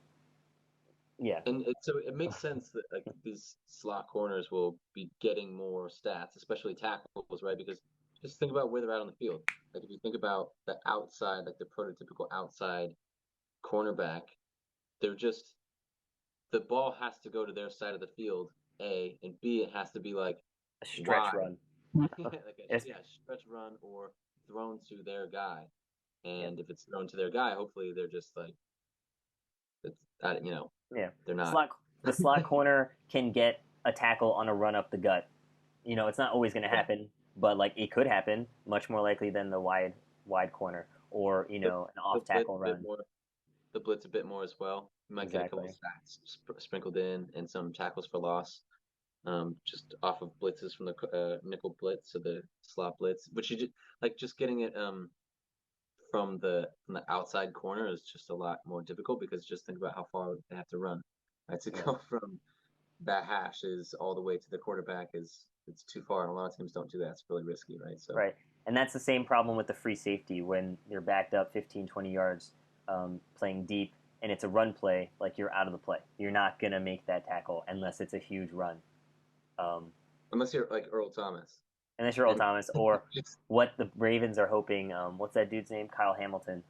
S2: yeah,
S1: So it makes sense that like these slot corners will be getting more stats, especially tackles, right? Because just think about where they're at on the field. Like if you think about the outside, like the prototypical outside cornerback, they're just the ball has to go to their side of the field, A, and B, it has to be like
S2: a stretch
S1: wide,
S2: run. It's,
S1: stretch run or thrown to their guy.
S2: yeah,
S1: And if it's thrown to their guy, hopefully they're just like it's
S2: yeah.
S1: they're
S2: The
S1: not.
S2: slot corner can get a tackle on a run up the gut. It's not always going to happen, but like it could happen. Much more likely than the wide corner or
S1: They'll,
S2: an
S1: they'll
S2: off
S1: blitz
S2: tackle
S1: a bit
S2: run.
S1: more. They'll blitz a bit more as well. You might get a couple
S2: Exactly.
S1: sacks sprinkled in and some tackles for loss. Just off of blitzes from the nickel blitz or the slot blitz, which just getting it from the outside corner is just a lot more difficult because just think about how far they have to run. Right, to
S2: Yeah.
S1: go from that hash is all the way to the quarterback is it's too far, and a lot of teams don't do that. It's really risky, right? So
S2: Right. And that's the same problem with the free safety when you're backed up 15, 20 yards playing deep and it's a run play, like you're out of the play. You're not going to make that tackle unless it's a huge run. Um,
S1: unless you're like Earl Thomas
S2: unless you're Earl
S1: and
S2: Thomas or what the Ravens are hoping. What's that dude's name? Kyle Hamilton.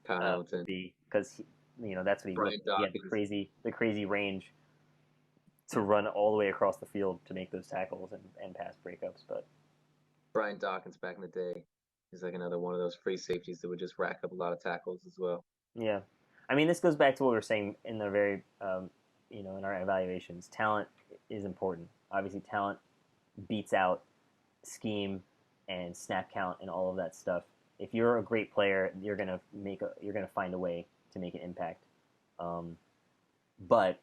S1: Kyle
S2: To
S1: Hamilton,
S2: be because that's what he looked
S1: Brian
S2: like. He had the
S1: Dawkins,
S2: crazy range to run all the way across the field to make those tackles and pass breakups. But
S1: Brian Dawkins back in the day. He's like another one of those free safeties that would just rack up a lot of tackles as well.
S2: yeah, I mean, this goes back to what we were saying in the very, in our evaluations. Talent is important. Obviously, talent beats out scheme and snap count and all of that stuff. If you're a great player, you're gonna find a way to make an impact. Um, but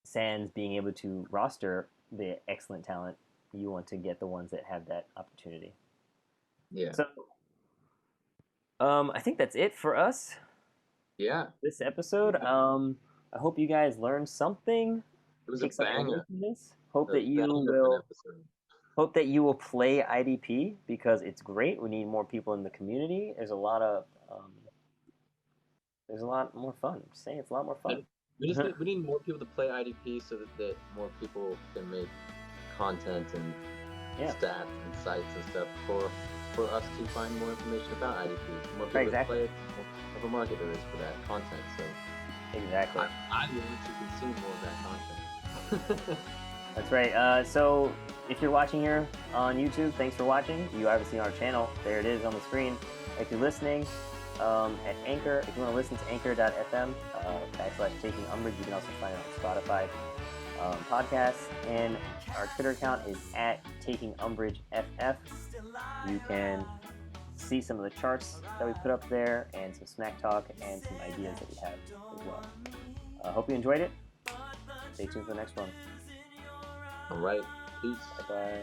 S2: sans being able to roster the excellent talent, you want to get the ones that have that opportunity.
S1: Yeah.
S2: So, I think that's it for us
S1: Yeah.
S2: this episode. I hope you guys learned something.
S1: It was a
S2: Take something away
S1: banger.
S2: from this.
S1: A banger of an episode.
S2: Hope that you will play IDP because it's great. We need more people in the community. There's a lot more fun. I'm just saying it's a lot more fun.
S1: And we need more people to play IDP so that more people can make content and
S2: Yeah.
S1: stats and sites and stuff for us to find more information about IDP. The more people
S2: Right,
S1: that
S2: exactly.
S1: play it, the more of a market there is for that content. So
S2: Exactly.
S1: I want to consume more of that content.
S2: That's right. So if you're watching here on YouTube, thanks for watching. You obviously on our channel. There it is on the screen. If you're listening at Anchor, if you want to listen to anchor.fm /taking umbrage, you can also find it on Spotify podcasts. And our Twitter account is at taking umbrage FF. You can see some of the charts that we put up there and some smack talk and some ideas that we have as well. Hope you enjoyed it. Stay tuned for the next one.
S1: All right. Peace.
S2: Bye-bye.